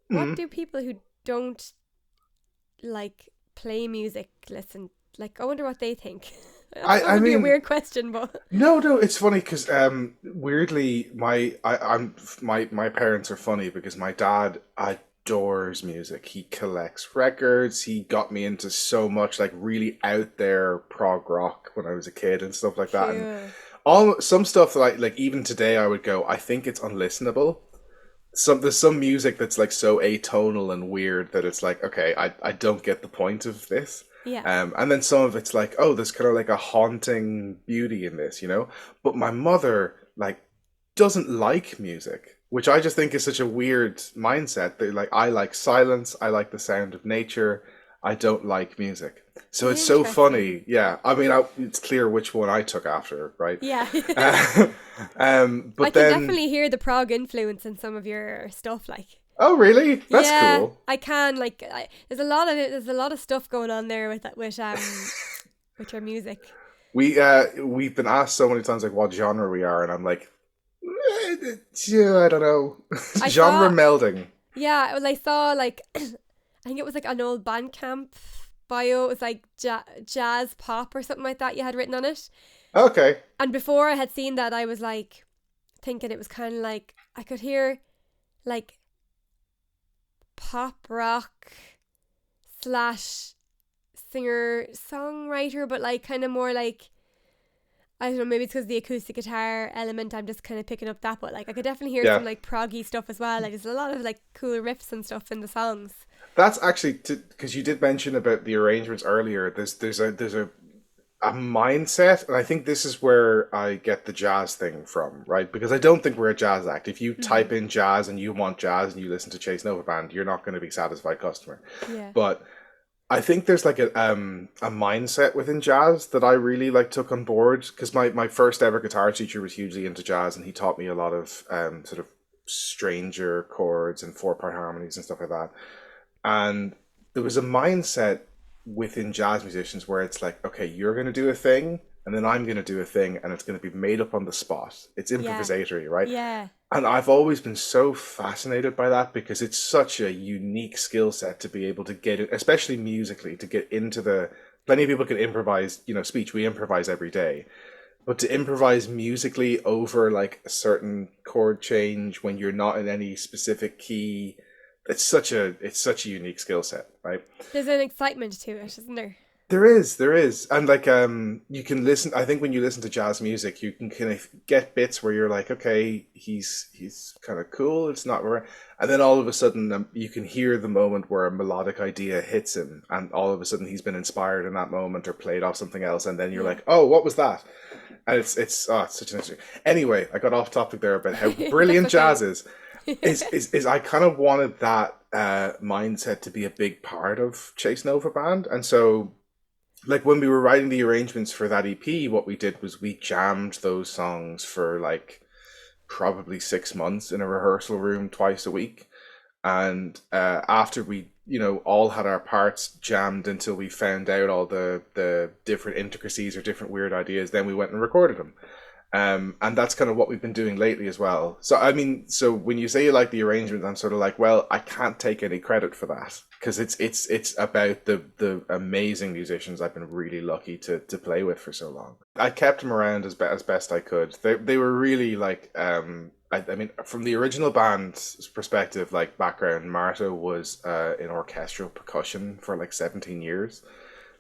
Speaker 2: what
Speaker 1: Mm.
Speaker 2: do people who don't like play music listen? Like, I wonder what they think. That's
Speaker 1: I
Speaker 2: probably a
Speaker 1: mean,
Speaker 2: weird question, but
Speaker 1: no, it's funny because weirdly, my parents are funny because my dad, I adores music. He collects records. He got me into so much like really out there prog rock when I was a kid and stuff like that. And
Speaker 2: Cool.
Speaker 1: all some stuff like even today I would go, I think it's unlistenable. There's some music that's like so atonal and weird that it's like, okay, I don't get the point of this.
Speaker 2: Yeah.
Speaker 1: And then some of it's like, oh, there's kind of like a haunting beauty in this, you know? But my mother like doesn't like music, which I just think is such a weird mindset. That like I like silence, I like the sound of nature, I don't like music. So it's so
Speaker 2: Interesting.
Speaker 1: funny. Yeah, I mean, it's clear which one I took after, right?
Speaker 2: Yeah.
Speaker 1: Uh,
Speaker 2: I
Speaker 1: but
Speaker 2: can
Speaker 1: then,
Speaker 2: definitely hear the prog influence in some of your stuff, like.
Speaker 1: oh, really? That's
Speaker 2: Yeah,
Speaker 1: cool.
Speaker 2: I can. Like, there's a lot of it. There's a lot of stuff going on there with your music.
Speaker 1: We've been asked so many times like what genre we are, and I'm like, yeah, I don't know.
Speaker 2: I
Speaker 1: Genre
Speaker 2: saw,
Speaker 1: melding.
Speaker 2: yeah, well, I saw like, I think it was like an old Bandcamp bio. It was like jazz pop or something like that. You had written on it,
Speaker 1: Okay.
Speaker 2: and before I had seen that, I was like thinking it was kind of like I could hear like pop rock slash singer songwriter, but like kind of more like I don't know, maybe it's because the acoustic guitar element, I'm just kind of picking up that, but like I could definitely hear
Speaker 1: Yeah.
Speaker 2: some like proggy stuff as well. Like there's a lot of like cool riffs and stuff in the songs.
Speaker 1: That's actually because you did mention about the arrangements earlier. There's a mindset, and I think this is where I get the jazz thing from, right? Because I don't think we're a jazz act. If you
Speaker 2: Mm-hmm.
Speaker 1: type in jazz and you want jazz and you listen to Chase Nova Band, you're not going to be a satisfied customer.
Speaker 2: Yeah.
Speaker 1: But I think there's like a mindset within jazz that I really like took on board because my first ever guitar teacher was hugely into jazz and he taught me a lot of sort of stranger chords and 4-part harmonies and stuff like that. And there was a mindset within jazz musicians where it's like, okay, you're going to do a thing, and then I'm going to do a thing, and it's going to be made up on the spot. It's
Speaker 2: Yeah.
Speaker 1: improvisatory, right?
Speaker 2: Yeah.
Speaker 1: And I've always been so fascinated by that because it's such a unique skill set to be able to get it, especially musically, to get into the. Plenty of people can improvise, speech. We improvise every day. But to improvise musically over like a certain chord change when you're not in any specific key, it's such a unique skill set, right?
Speaker 2: There's an excitement to it, isn't there?
Speaker 1: There is, and like you can listen. I think when you listen to jazz music, you can kind of get bits where you're like, okay, he's kind of cool. It's not where, and then all of a sudden, you can hear the moment where a melodic idea hits him, and all of a sudden he's been inspired in that moment or played off something else, and then you're
Speaker 2: Yeah.
Speaker 1: like, oh, what was that? And it's such an interesting. Anyway, I got off topic there about how
Speaker 2: That's
Speaker 1: brilliant
Speaker 2: okay.
Speaker 1: jazz is. Is I kind of wanted that mindset to be a big part of Chase Nova Band, and so like when we were writing the arrangements for that EP, what we did was we jammed those songs for like probably 6 months in a rehearsal room twice a week. And after we, all had our parts jammed until we found out all the different intricacies or different weird ideas, then we went and recorded them. And that's kind of what we've been doing lately as well. So I mean, so when you say you like the arrangement, I'm sort of like, well, I can't take any credit for that because it's about the amazing musicians I've been really lucky to play with for so long. I kept them around as best I could. They were really like I mean from the original band's perspective, like background, Marta was in orchestral percussion for like 17 years.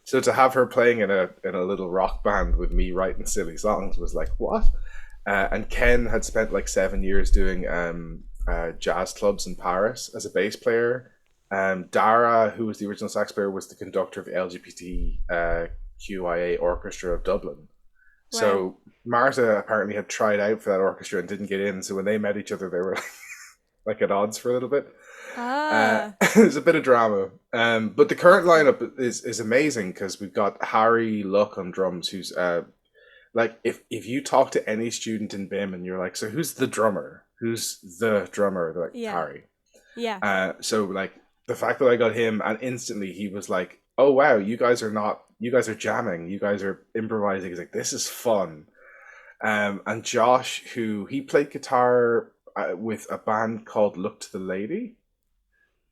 Speaker 1: So to have her playing in a little rock band with me writing silly songs was like what? And Ken had spent like 7 years doing jazz clubs in Paris as a bass player. Dara, who was the original sax player, was the conductor of the LGBT QIA Orchestra of Dublin.
Speaker 2: Wow.
Speaker 1: So Marta apparently had tried out for that orchestra and didn't get in. So when they met each other, they were like at odds for a little bit.
Speaker 2: Ah.
Speaker 1: There's a bit of drama, but the current lineup is amazing because we've got Harry Luck on drums, who's like if you talk to any student in BIM and you're like, so who's the drummer? Who's the drummer? They're like
Speaker 2: Yeah.
Speaker 1: Harry.
Speaker 2: Yeah.
Speaker 1: So like the fact that I got him and instantly he was like, oh wow, you guys are jamming, you guys are improvising. He's like, this is fun. And Josh, who he played guitar with a band called Look to the Lady.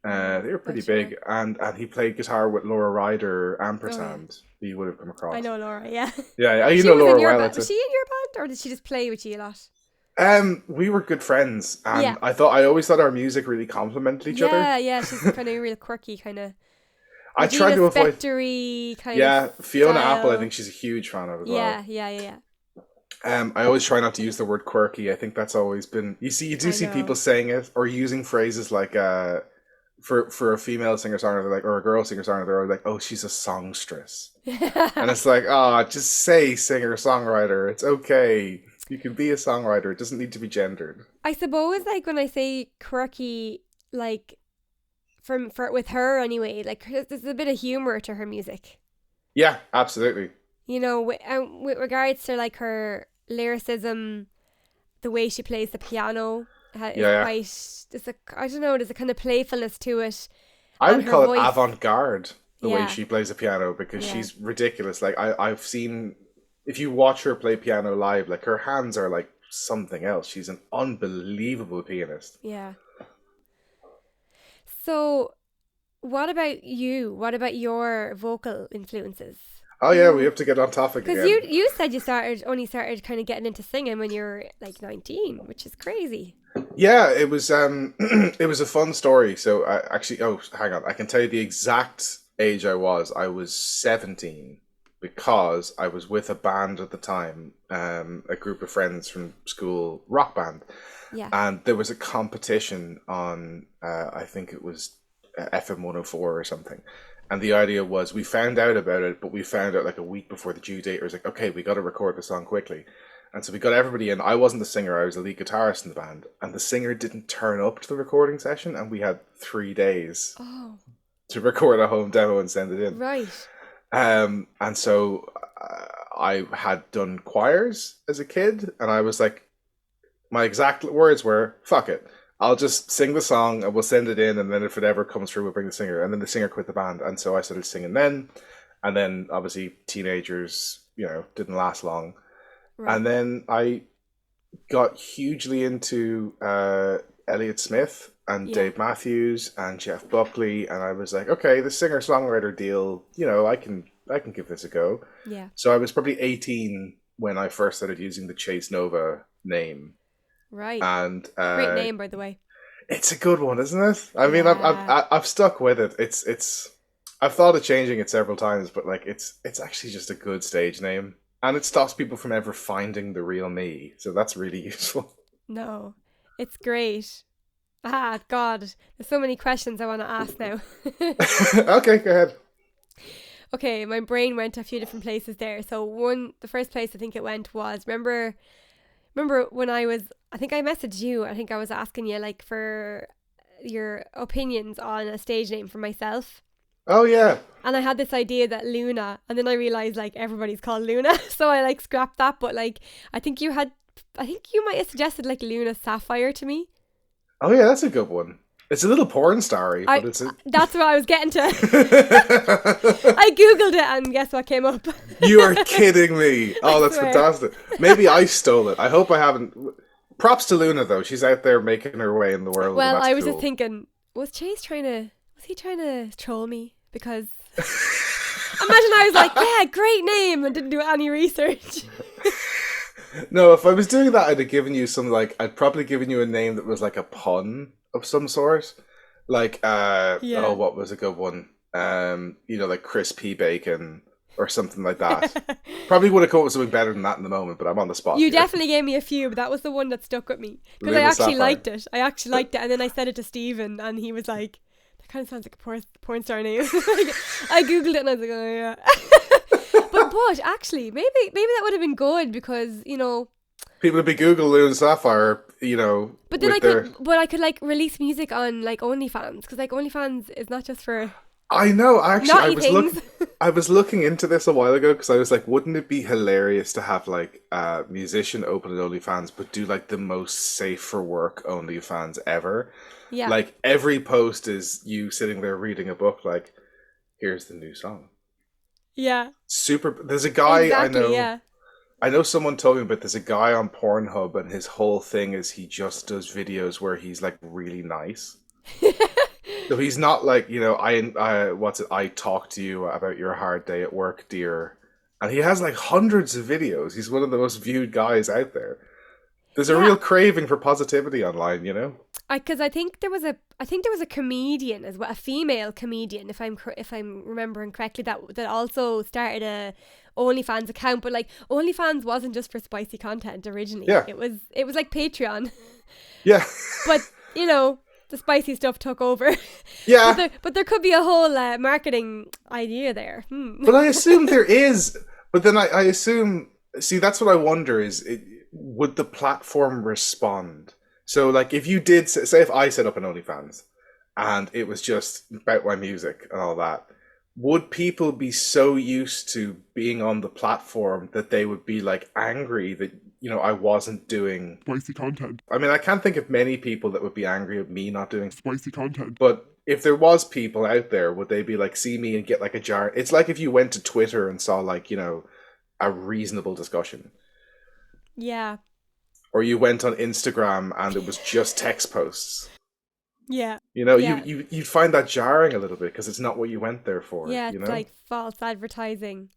Speaker 1: They were pretty
Speaker 2: Not sure.
Speaker 1: big, and he played guitar with Laura Ryder
Speaker 2: Oh yeah.
Speaker 1: Ampersand. That you would have come
Speaker 2: I
Speaker 1: across.
Speaker 2: know Laura, yeah.
Speaker 1: Yeah, you
Speaker 2: She
Speaker 1: know
Speaker 2: was in
Speaker 1: Laura
Speaker 2: your
Speaker 1: well.
Speaker 2: band. Was she in your band or did she just play with you a lot?
Speaker 1: We were good friends,
Speaker 2: Yeah.
Speaker 1: and I always thought our music really complemented each other.
Speaker 2: Yeah, yeah, she's kind of real quirky, kind of
Speaker 1: I tried
Speaker 2: Regina
Speaker 1: to avoid,
Speaker 2: Spektor kind of
Speaker 1: yeah, Fiona Apple. I think
Speaker 2: style.
Speaker 1: she's a huge fan of as well.
Speaker 2: Yeah, yeah, yeah, yeah.
Speaker 1: I always try not to use the word quirky. I think that's always been. You do
Speaker 2: I
Speaker 1: see people
Speaker 2: know.
Speaker 1: saying it or using phrases like for a female singer songwriter, like or a girl singer songwriter, they're like, oh, she's a songstress, and it's like, oh, just say singer songwriter. It's okay. You can be a songwriter. It doesn't need to be gendered.
Speaker 2: I suppose like when I say quirky, like from for with her anyway, like there's a bit of humor to her music.
Speaker 1: Yeah, absolutely.
Speaker 2: You know, with regards to like her lyricism, the way she plays the piano is
Speaker 1: Yeah, yeah.
Speaker 2: quite. There's a I don't know. There's a kind of playfulness to it,
Speaker 1: I
Speaker 2: and
Speaker 1: would
Speaker 2: her
Speaker 1: call it
Speaker 2: voice.
Speaker 1: avant-garde the way
Speaker 2: Yeah,
Speaker 1: she plays the piano because
Speaker 2: yeah,
Speaker 1: she's ridiculous. Like I've seen if you watch her play piano live, like her hands are like something else. She's an unbelievable pianist.
Speaker 2: yeah. So, what about you? What about your vocal influences?
Speaker 1: Oh yeah, we
Speaker 2: Who?
Speaker 1: have to get on topic
Speaker 2: Because
Speaker 1: again.
Speaker 2: you said you only started kind of getting into singing when you were like 19, which is crazy.
Speaker 1: Yeah, it was it was a fun story. So I actually oh hang on, I can tell you the exact age I was. I was 17 because I was with a band at the time, a group of friends from school, rock band,
Speaker 2: Yeah,
Speaker 1: and there was a competition on I think it was FM 104 or something. And the idea was we found out about it, but we found out like a week before the due date. It was like, okay, we got to record the song quickly. And so we got everybody in. I wasn't the singer, I was the lead guitarist in the band. And the singer didn't turn up to the recording session, and we had 3 days
Speaker 2: oh,
Speaker 1: to record a home demo and send it in.
Speaker 2: right.
Speaker 1: And so I had done choirs as a kid, and I was like, my exact words were, fuck it. I'll just sing the song and we'll send it in, and then if it ever comes through, we'll bring the singer. And then the singer quit the band, and so I started singing then. And then obviously teenagers, didn't last long. And
Speaker 2: Right.
Speaker 1: then I got hugely into Elliott Smith and
Speaker 2: Yeah,
Speaker 1: Dave Matthews and Jeff Buckley, and I was like, okay, the singer songwriter deal, I can give this a go.
Speaker 2: yeah.
Speaker 1: So I was probably 18 when I first started using the Chase Nova name,
Speaker 2: Right.
Speaker 1: and
Speaker 2: Great name, by the way.
Speaker 1: it's a good one, isn't it? I mean,
Speaker 2: Yeah.
Speaker 1: I've stuck with it. It's I've thought of changing it several times, but like it's actually just a good stage name, and it stops people from ever finding the real me. So that's really useful.
Speaker 2: No, it's great. Ah, God, there's so many questions I want to ask now.
Speaker 1: Okay, go ahead.
Speaker 2: Okay, my brain went a few different places there. So the first place I think it went was remember when I think I messaged you. I think I was asking you like for your opinions on a stage name for myself.
Speaker 1: Oh yeah,
Speaker 2: And I had this idea that Luna, and then I realized like everybody's called Luna, so I like scrapped that. But like, I think you had, I think you might have suggested like Luna Sapphire to me.
Speaker 1: oh yeah, that's a good one. It's a little porn starry, but
Speaker 2: I
Speaker 1: it's a.
Speaker 2: That's what I was getting to. I googled it, and guess what came up?
Speaker 1: You are kidding me!
Speaker 2: I
Speaker 1: Oh, that's
Speaker 2: swear.
Speaker 1: fantastic. Maybe I stole it. I hope I haven't. Props to Luna though. She's out there making her way in the world, and
Speaker 2: Well,
Speaker 1: that's
Speaker 2: I was just
Speaker 1: cool.
Speaker 2: thinking, was he trying to troll me? Because imagine I was like, yeah, great name, and didn't do any research.
Speaker 1: No, if I was doing that, I'd have given you some like I'd probably given you a name that was like a pun of some sort. Like oh,
Speaker 2: Yeah.
Speaker 1: what was a good one? Like Chris P. Bacon or something like that. Probably would have come up with something better than that in the moment, but I'm on the spot
Speaker 2: You
Speaker 1: here.
Speaker 2: definitely gave me a few, but that was the one that stuck with me because I
Speaker 1: Luna
Speaker 2: actually
Speaker 1: Sapphire.
Speaker 2: liked it. I actually liked it, and then I said it to Stephen, and he was like, "That kind of sounds like a porn star name." I googled it, and I was like, "Oh yeah." but actually, maybe that would have been good because
Speaker 1: People would be Google Luna Sapphire,
Speaker 2: But then
Speaker 1: with their.
Speaker 2: I could like release music on like OnlyFans because like OnlyFans is not just for
Speaker 1: I know. Actually,
Speaker 2: naughty things.
Speaker 1: I was looking into this a while ago because I was like, wouldn't it be hilarious to have like a musician open an OnlyFans, but do like the most safe for work OnlyFans ever?
Speaker 2: Yeah,
Speaker 1: Like every post is you sitting there reading a book. Like, here's the new song.
Speaker 2: yeah,
Speaker 1: Super. There's a guy I
Speaker 2: exactly.
Speaker 1: know.
Speaker 2: Yeah,
Speaker 1: I know someone told me, but there's a guy on Pornhub, and his whole thing is he just does videos where he's like really nice. So he's not like, I talk to you about your hard day at work, dear. And he has like hundreds of videos. He's one of the most viewed guys out there. There's a
Speaker 2: Yeah,
Speaker 1: real craving for positivity online, you know?
Speaker 2: because I think there was a comedian as well, a female comedian, if I'm remembering correctly, that also started a OnlyFans account. But like OnlyFans wasn't just for spicy content originally.
Speaker 1: Yeah.
Speaker 2: It was like Patreon,
Speaker 1: Yeah.
Speaker 2: but you know the spicy stuff took over.
Speaker 1: Yeah.
Speaker 2: But there could be a whole marketing idea there. Hmm.
Speaker 1: But I assume there is. But then I assume, see, that's what I wonder is, would the platform respond? So, like, if you did, say, if I set up an OnlyFans and it was just about my music and all that, would people be so used to being on the platform that they would be like angry that, I wasn't doing spicy content? I mean, I can't think of many people that would be angry at me not doing spicy content. But if there was people out there, would they be like, see me and get like a jar? It's like if you went to Twitter and saw like, a reasonable discussion.
Speaker 2: Yeah.
Speaker 1: Or you went on Instagram and it was just text posts.
Speaker 2: Yeah.
Speaker 1: You
Speaker 2: Yeah.
Speaker 1: you'd find that jarring a little bit because it's not what you went there for.
Speaker 2: Yeah, it's like false advertising.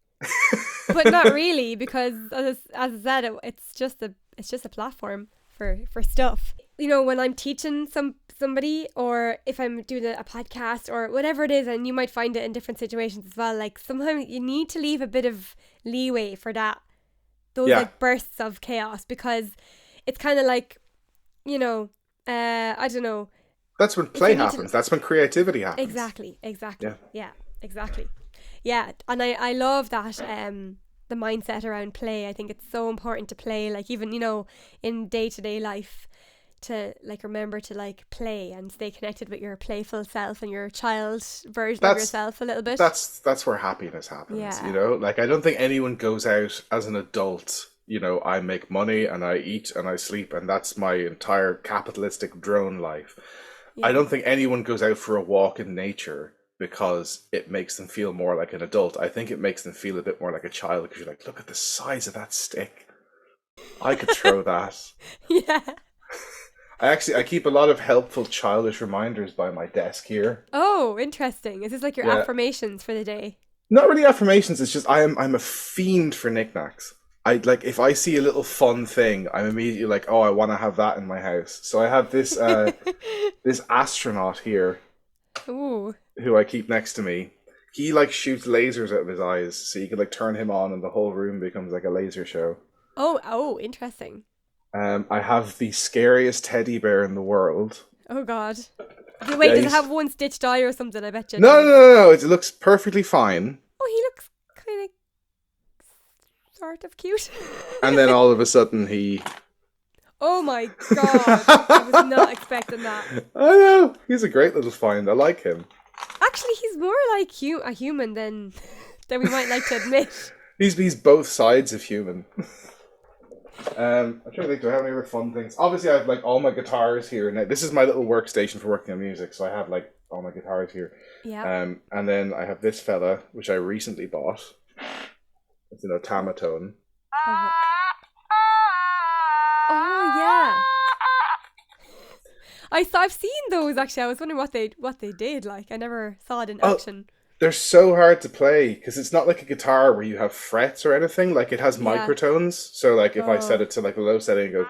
Speaker 2: But not really, because as I said, it's just a platform for stuff. When I'm teaching somebody, or if I'm doing a podcast or whatever it is, and you might find it in different situations as well. Like sometimes you need to leave a bit of leeway for those
Speaker 1: Yeah.
Speaker 2: like bursts of chaos, because it's kind of like, I don't know.
Speaker 1: That's when play happens. That's when creativity happens.
Speaker 2: Exactly.
Speaker 1: Yeah.
Speaker 2: Yeah, exactly. Yeah, and I love that the mindset around play. I think it's so important to play, like even in day-to-day life, to like remember to like play and stay connected with your playful self and your child version of yourself a little bit.
Speaker 1: That's where happiness happens.
Speaker 2: Yeah.
Speaker 1: Like I don't think anyone goes out as an adult. I make money and I eat and I sleep and that's my entire capitalistic drone life.
Speaker 2: Yeah.
Speaker 1: I don't think anyone goes out for a walk in nature because it makes them feel more like an adult. I think it makes them feel a bit more like a child because you're like, look at the size of that stick. I could throw that.
Speaker 2: Yeah.
Speaker 1: I keep a lot of helpful childish reminders by my desk here.
Speaker 2: Oh, interesting. Is this like your affirmations for the day?
Speaker 1: Not really affirmations. It's just I'm a fiend for knickknacks. I like if I see a little fun thing, I'm immediately like, oh, I want to have that in my house. So I have this this astronaut here.
Speaker 2: Ooh.
Speaker 1: Who I keep next to me. He like shoots lasers out of his eyes, so you can like turn him on and the whole room becomes like a laser show.
Speaker 2: Oh, interesting.
Speaker 1: I have the scariest teddy bear in the world.
Speaker 2: Oh God. Wait, does it have one stitched eye or something? I bet you.
Speaker 1: No. It looks perfectly fine.
Speaker 2: Oh, he looks kind of sort of cute.
Speaker 1: And then all of a sudden he...
Speaker 2: Oh my God. I was not expecting that.
Speaker 1: I know. He's a great little find. I like him.
Speaker 2: Actually, he's more like a human than we might like to admit.
Speaker 1: He's both sides of human. I'm trying to think, do I have any other fun things? Obviously, I have like all my guitars here. Now, this is my little workstation for working on music, so I have like all my guitars here.
Speaker 2: Yeah.
Speaker 1: And then I have this fella, which I recently bought. It's an automaton.
Speaker 2: Oh yeah. I've seen those actually. I was wondering what they did. Like I never saw it in action.
Speaker 1: They're so hard to play because it's not like a guitar where you have frets or anything. Like it has microtones. So like if I set it to like a low setting, it goes.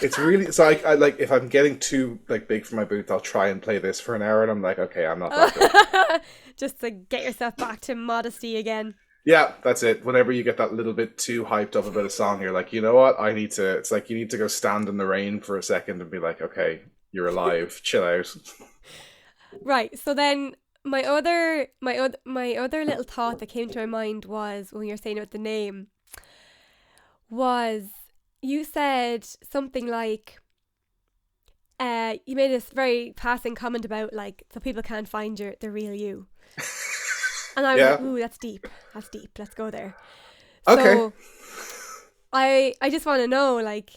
Speaker 1: It's really so. I like if I'm getting too like big for my boots, I'll try and play this for an hour, and I'm like, okay, I'm not that good.
Speaker 2: Just to get yourself back to modesty again.
Speaker 1: Yeah, that's it. Whenever you get that little bit too hyped up about a song, you're like, you know what? I need to. It's like you need to go stand in the rain for a second and be like, okay, you're alive. Chill out.
Speaker 2: Right. So then my other little thought that came to my mind was when you're saying about the name was you said something like you made this very passing comment about like so people can't find the real you. And I was like, ooh, that's deep. That's deep. Let's go there.
Speaker 1: Okay.
Speaker 2: So I just want to know, like,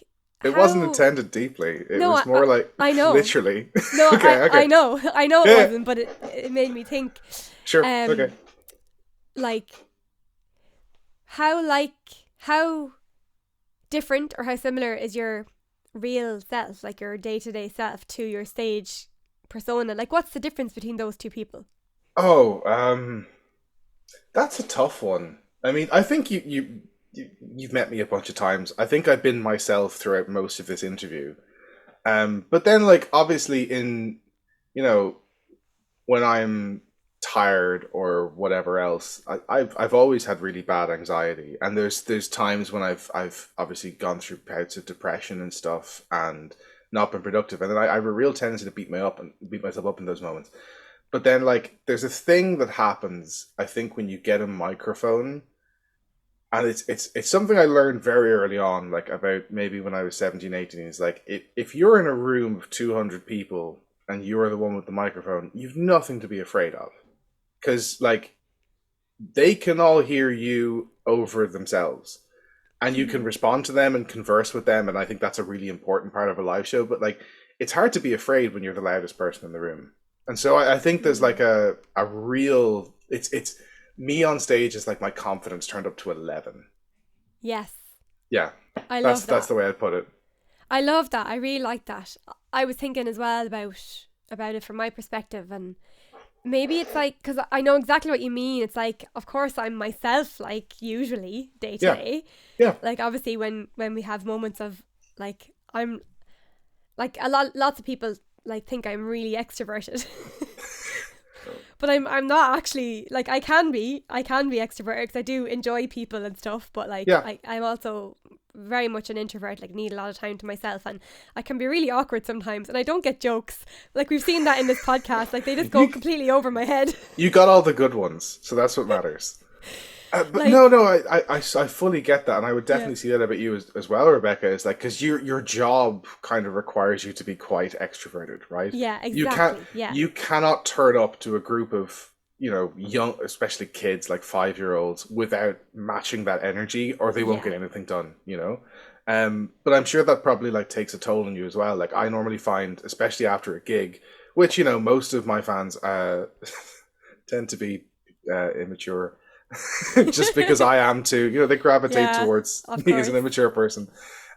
Speaker 1: it wasn't intended deeply. It was more like
Speaker 2: I know.
Speaker 1: Literally.
Speaker 2: No,
Speaker 1: okay.
Speaker 2: I know it wasn't, but it made me think.
Speaker 1: Sure. Okay.
Speaker 2: Like how different or how similar is your real self, like your day-to-day self, to your stage persona? Like, what's the difference between those two people?
Speaker 1: Oh, that's a tough one. I mean, I think you you've met me a bunch of times. I think I've been myself throughout most of this interview. But then like obviously in you know when I'm tired or whatever else, I've always had really bad anxiety, and there's times when I've obviously gone through bouts of depression and stuff, and not been productive, and then I have a real tendency to beat myself up in those moments. But then like there's a thing that happens, I think, when you get a microphone, and it's something I learned very early on, like about maybe when I was 17, 18. Is like if you're in a room of 200 people and you're the one with the microphone, you've nothing to be afraid of, because like they can all hear you over themselves, and you can respond to them and converse with them, and I think that's a really important part of a live show. But like it's hard to be afraid when you're the loudest person in the room. And so I think there's like a real it's me on stage is like my confidence turned up to 11.
Speaker 2: Yes.
Speaker 1: Yeah,
Speaker 2: I
Speaker 1: that's
Speaker 2: love
Speaker 1: that's
Speaker 2: that.
Speaker 1: the way I'd put it.
Speaker 2: I love that. I really like that. I was thinking as well about it from my perspective, and maybe it's like, because I know exactly what you mean. It's like, of course, I'm myself, like usually day to
Speaker 1: Yeah,
Speaker 2: day.
Speaker 1: yeah.
Speaker 2: Like obviously, when we have moments of like I'm like lots of people like think I'm really extroverted. But I'm not actually, like I can be extroverted because I do enjoy people and stuff, but like
Speaker 1: Yeah,
Speaker 2: I'm also very much an introvert, like need a lot of time to myself, and I can be really awkward sometimes, and I don't get jokes, like we've seen that in this podcast, like they just go
Speaker 1: you
Speaker 2: completely over my head.
Speaker 1: you got all the good ones, so that's what matters. But no,
Speaker 2: Like,
Speaker 1: no, I fully get that, and I would
Speaker 2: yeah,
Speaker 1: definitely see that about you as well, Rebecca. Is like because your job kind of requires you to be quite extroverted, right?
Speaker 2: yeah,
Speaker 1: You can't
Speaker 2: exactly, yeah,
Speaker 1: you cannot turn up to a group of young, especially kids like 5-year-olds, without matching that energy, or they won't
Speaker 2: yeah.
Speaker 1: get anything done. But I'm sure that probably like takes a toll on you as well. Like I normally find, especially after a gig, which most of my fans tend to be immature just because I am too. They gravitate
Speaker 2: Yeah,
Speaker 1: towards
Speaker 2: of
Speaker 1: me as an
Speaker 2: course.
Speaker 1: immature person.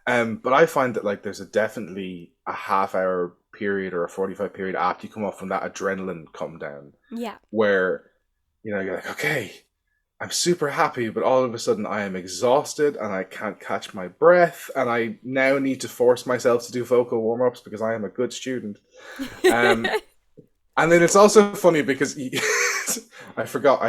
Speaker 1: But I find that like there's definitely a half-hour period or a 45 period after you come off from that adrenaline come down
Speaker 2: Yeah,
Speaker 1: where you're like, okay, I'm super happy, but all of a sudden I am exhausted and I can't catch my breath, and I now need to force myself to do vocal warm-ups because I am a good student. Um, and then it's also funny because I forgot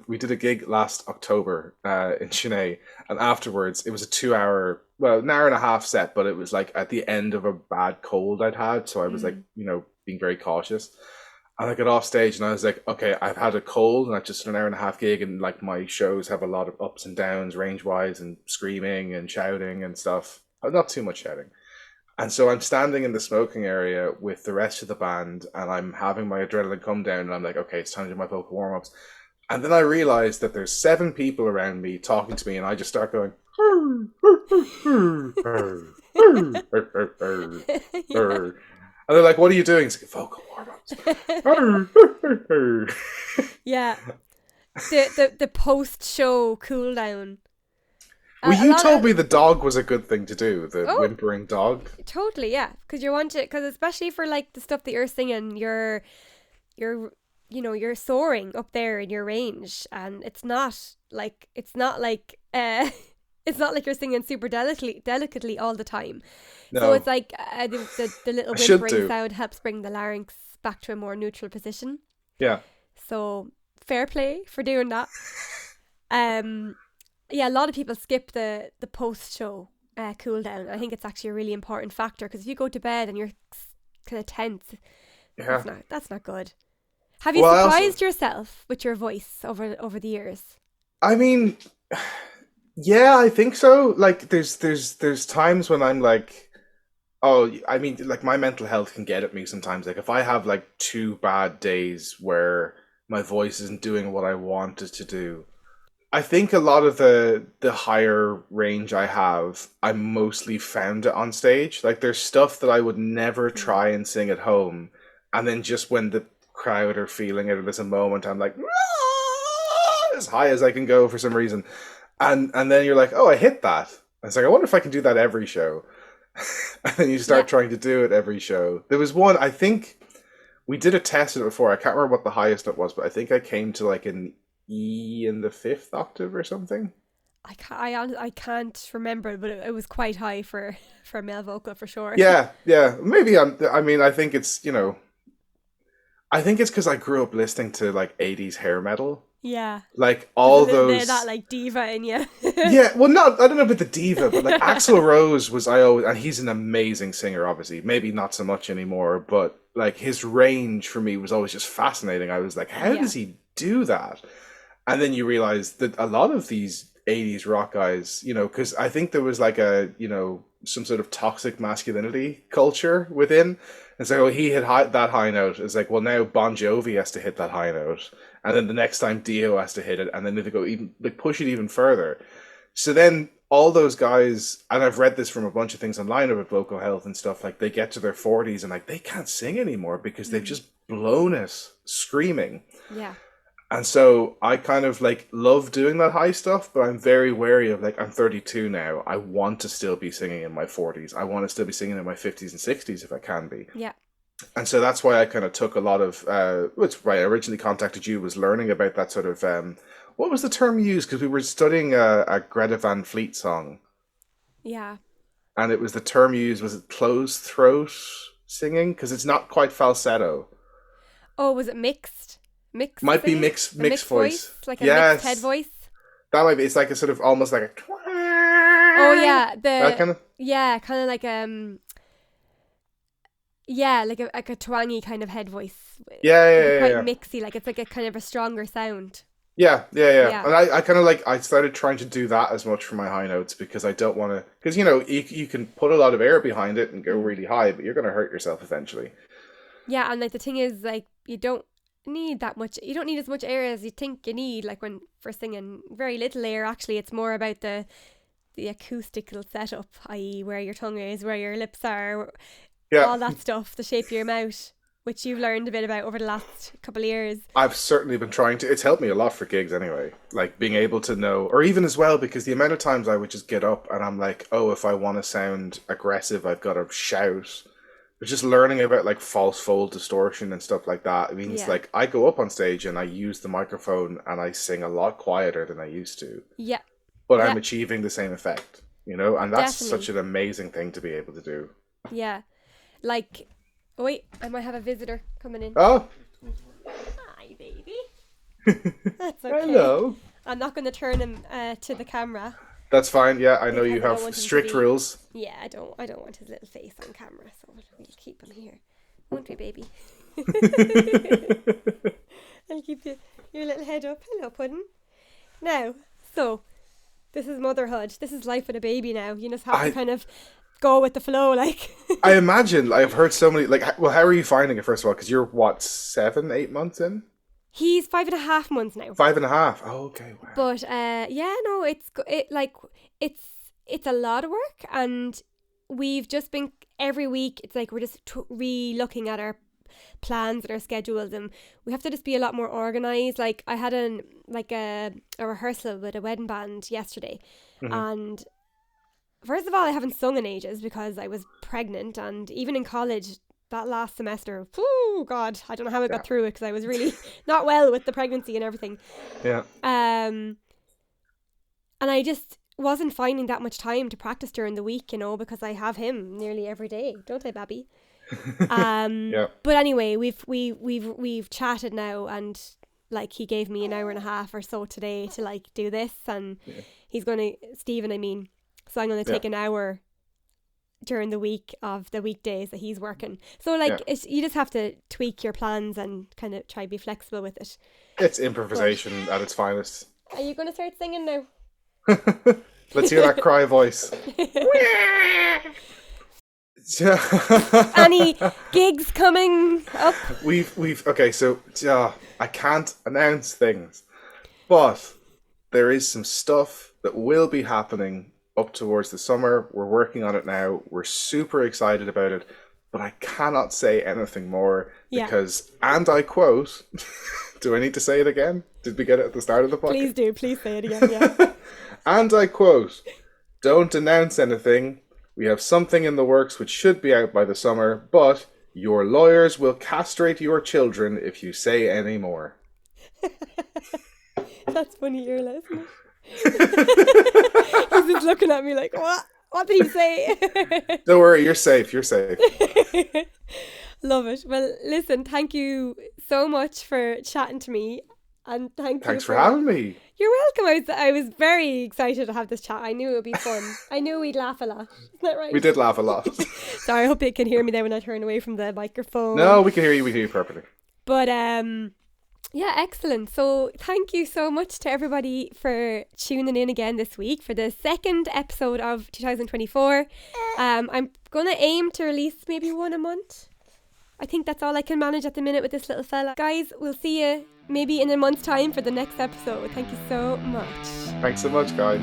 Speaker 1: we did a gig last October in Chennai, and afterwards it was a 2 hour, well, an hour and a half set, but it was like at the end of a bad cold I'd had, so I was like
Speaker 2: mm,
Speaker 1: being very cautious. And I got off stage and I was like, okay, I've had a cold and I just an hour and a half gig, and like my shows have a lot of ups and downs range wise, and screaming and shouting and stuff. Not too much shouting. And so I'm standing in the smoking area with the rest of the band, and I'm having my adrenaline come down, and I'm like, okay, it's time to do my vocal warm ups. And then I realize that there's 7 people around me talking to me, and I just start going,
Speaker 2: yeah.
Speaker 1: and they're like, what are you doing? It's like, vocal warm ups.
Speaker 2: Yeah, the post show cool down.
Speaker 1: Well,
Speaker 2: A
Speaker 1: you
Speaker 2: lot
Speaker 1: told
Speaker 2: of
Speaker 1: me the dog was a good thing to do, the
Speaker 2: oh,
Speaker 1: whimpering dog.
Speaker 2: totally, yeah, because you want to, because especially for like the stuff that you're singing, you're you're soaring up there in your range, and it's not like it's not like you're singing super delicately all the time. So
Speaker 1: No,
Speaker 2: it's like the little
Speaker 1: I should
Speaker 2: whimpering
Speaker 1: do.
Speaker 2: sound helps bring the larynx back to a more neutral position.
Speaker 1: Yeah.
Speaker 2: So fair play for doing that. Um, yeah, a lot of people skip the post show cool down. I think it's actually a really important factor, because if you go to bed and you're kind of tense,
Speaker 1: Yeah.
Speaker 2: that's not good. Have you
Speaker 1: Well, I also,
Speaker 2: surprised yourself with your voice over the years?
Speaker 1: I mean, yeah, I think so. Like, there's times when I'm like, oh, I mean, like my mental health can get at me sometimes. Like, if I have like 2 bad days where my voice isn't doing what I want it to do, I think a lot of the higher range I have, I mostly found it on stage. Like, there's stuff that I would never
Speaker 2: Mm.
Speaker 1: try and sing at home, and then just when the crowd are feeling it, or there's a moment, I'm like, "Ah," as high as I can go for some reason, and then you're like, oh, I hit that. And it's like, I wonder if I can do that every show. And then you
Speaker 2: Yeah.
Speaker 1: start trying to do it every show. There was one, I think we did a test of it before. I can't remember what the highest it was, but I think I came to like an E in the fifth octave or something.
Speaker 2: I can't remember, but it was quite high for a male vocal for sure.
Speaker 1: Yeah, yeah. Maybe I mean, I think it's, I think it's because I grew up listening to like 80s hair metal.
Speaker 2: Yeah.
Speaker 1: Like
Speaker 2: There's a
Speaker 1: all
Speaker 2: little bit of that
Speaker 1: those.
Speaker 2: like diva in you.
Speaker 1: Yeah, well, not I don't know about the diva, but like Axl Rose was I always, and he's an amazing singer. Obviously, maybe not so much anymore, but like his range for me was always just fascinating. I was like, how
Speaker 2: Yeah.
Speaker 1: does he do that? And then you realize that a lot of these 80s rock guys, because I think there was like some sort of toxic masculinity culture within. And so he hit that high note. It's like, well, now Bon Jovi has to hit that high note. And then the next time Dio has to hit it. And then they go even, like, push it even further. So then all those guys, and I've read this from a bunch of things online about vocal health and stuff, like they get to their 40s and like they can't sing anymore because they've just blown it screaming.
Speaker 2: Yeah.
Speaker 1: And so I kind of like love doing that high stuff, but I'm very wary of like, I'm 32 now. I want to still be singing in my 40s. I want to still be singing in my 50s and 60s if I can be.
Speaker 2: Yeah.
Speaker 1: And so that's why I kind of took a lot of, which right, I originally contacted you, was learning about that sort of, what was the term used? Because we were studying a Greta Van Fleet song.
Speaker 2: Yeah.
Speaker 1: And it was the term used, was it closed throat singing? Because it's not quite falsetto.
Speaker 2: Oh, was it mixed? Mixed
Speaker 1: Might be
Speaker 2: singing?
Speaker 1: mixed voice.
Speaker 2: Like a
Speaker 1: Yes.
Speaker 2: mixed head voice?
Speaker 1: That might be, it's like a sort of almost like a...
Speaker 2: Oh yeah,
Speaker 1: that kind of...
Speaker 2: yeah, kind of like yeah, like a twangy kind of head voice.
Speaker 1: Yeah.
Speaker 2: Quite mixy, like it's like a kind of a stronger sound.
Speaker 1: Yeah.
Speaker 2: Yeah.
Speaker 1: And I kind of like, I started trying to do that as much for my high notes because I don't want to, because you can put a lot of air behind it and go really high, but you're going to hurt yourself eventually.
Speaker 2: Yeah, and like the thing is, like you don't need as much air as you think you need, like when for singing. Very little air actually. It's more about the acoustical setup, i.e. where your tongue is, where your lips are, all that stuff, the shape of your mouth, which you've learned a bit about over the last couple of years.
Speaker 1: I've certainly been trying to. It's helped me a lot for gigs anyway. Like being able to know, or even as well, because the amount of times I would just get up and I'm like, oh, if I want to sound aggressive, I've got to shout. But just learning about like false fold distortion and stuff like that, it means like I go up on stage and I use the microphone and I sing a lot quieter than I used to.
Speaker 2: Yeah.
Speaker 1: But I'm achieving the same effect, and that's
Speaker 2: Definitely.
Speaker 1: such an amazing thing to be able to do.
Speaker 2: Yeah. Like, oh wait, I might have a visitor coming in.
Speaker 1: Oh.
Speaker 2: Hi, baby. That's okay.
Speaker 1: Hello.
Speaker 2: I'm not going to turn him to the camera.
Speaker 1: That's fine. Yeah, I know
Speaker 2: Because
Speaker 1: you
Speaker 2: I don't
Speaker 1: have
Speaker 2: want him to
Speaker 1: strict
Speaker 2: be-
Speaker 1: rules.
Speaker 2: Yeah, I don't want his little face on camera, so we'll keep him here. Won't we, baby? I'll keep your little head up. Hello, Puddin'. Now, so, this is motherhood. This is life with a baby now. You just have to kind of go with the flow, like.
Speaker 1: I imagine. I've heard so many. Like, well, how are you finding it? First of all, because you're what, 7, 8 months in?
Speaker 2: He's 5.5 months now.
Speaker 1: 5.5. Oh, okay. Wow.
Speaker 2: But yeah, no, it's a lot of work, and we've just been every week. It's like we're just re-looking at our plans and our schedules, and we have to just be a lot more organized. Like I had a rehearsal with a wedding band yesterday, and first of all, I haven't sung in ages because I was pregnant, and even in college that last semester, oh God, I don't know how I got through it because I was really not well with the pregnancy and everything.
Speaker 1: Yeah.
Speaker 2: And I just wasn't finding that much time to practice during the week, because I have him nearly every day, don't I, Babby?
Speaker 1: Yeah.
Speaker 2: But anyway, we've chatted now, and like he gave me an hour and a half or so today to like do this, and he's gonna Stephen, I mean, so I'm gonna take an hour during the week of the weekdays that he's working. So like you just have to tweak your plans and kind of try to be flexible with it.
Speaker 1: It's improvisation at its finest.
Speaker 2: Are you gonna start singing now?
Speaker 1: Let's hear that cry voice.
Speaker 2: Any gigs coming up?
Speaker 1: We've okay, so I can't announce things, but there is some stuff that will be happening up towards the summer. We're working on it now. We're super excited about it, but I cannot say anything more because, and I quote, do I need to say it again? Did we get it at the start of the podcast?
Speaker 2: Please say it again, yeah.
Speaker 1: And I quote, don't announce anything. We have something in the works which should be out by the summer, but your lawyers will castrate your children if you say any more.
Speaker 2: That's funny, you're listening. He's just looking at me like, what? What did he say?
Speaker 1: Don't worry, you're safe. You're safe.
Speaker 2: Love it. Well, listen, thank you so much for chatting to me. And
Speaker 1: Thanks for having me.
Speaker 2: You're welcome. I was very excited to have this chat. I knew it would be fun. I knew we'd laugh a lot. Isn't that right?
Speaker 1: We did laugh a lot.
Speaker 2: Sorry, I hope you can hear me there when I turn away from the microphone.
Speaker 1: No, we can hear you. We hear you perfectly.
Speaker 2: But yeah, excellent. So thank you so much to everybody for tuning in again this week for the second episode of 2024. I'm going to aim to release maybe one a month. I think that's all I can manage at the minute with this little fella. Guys, we'll see you maybe in a month's time for the next episode. Thank you so much.
Speaker 1: Thanks so much, guys.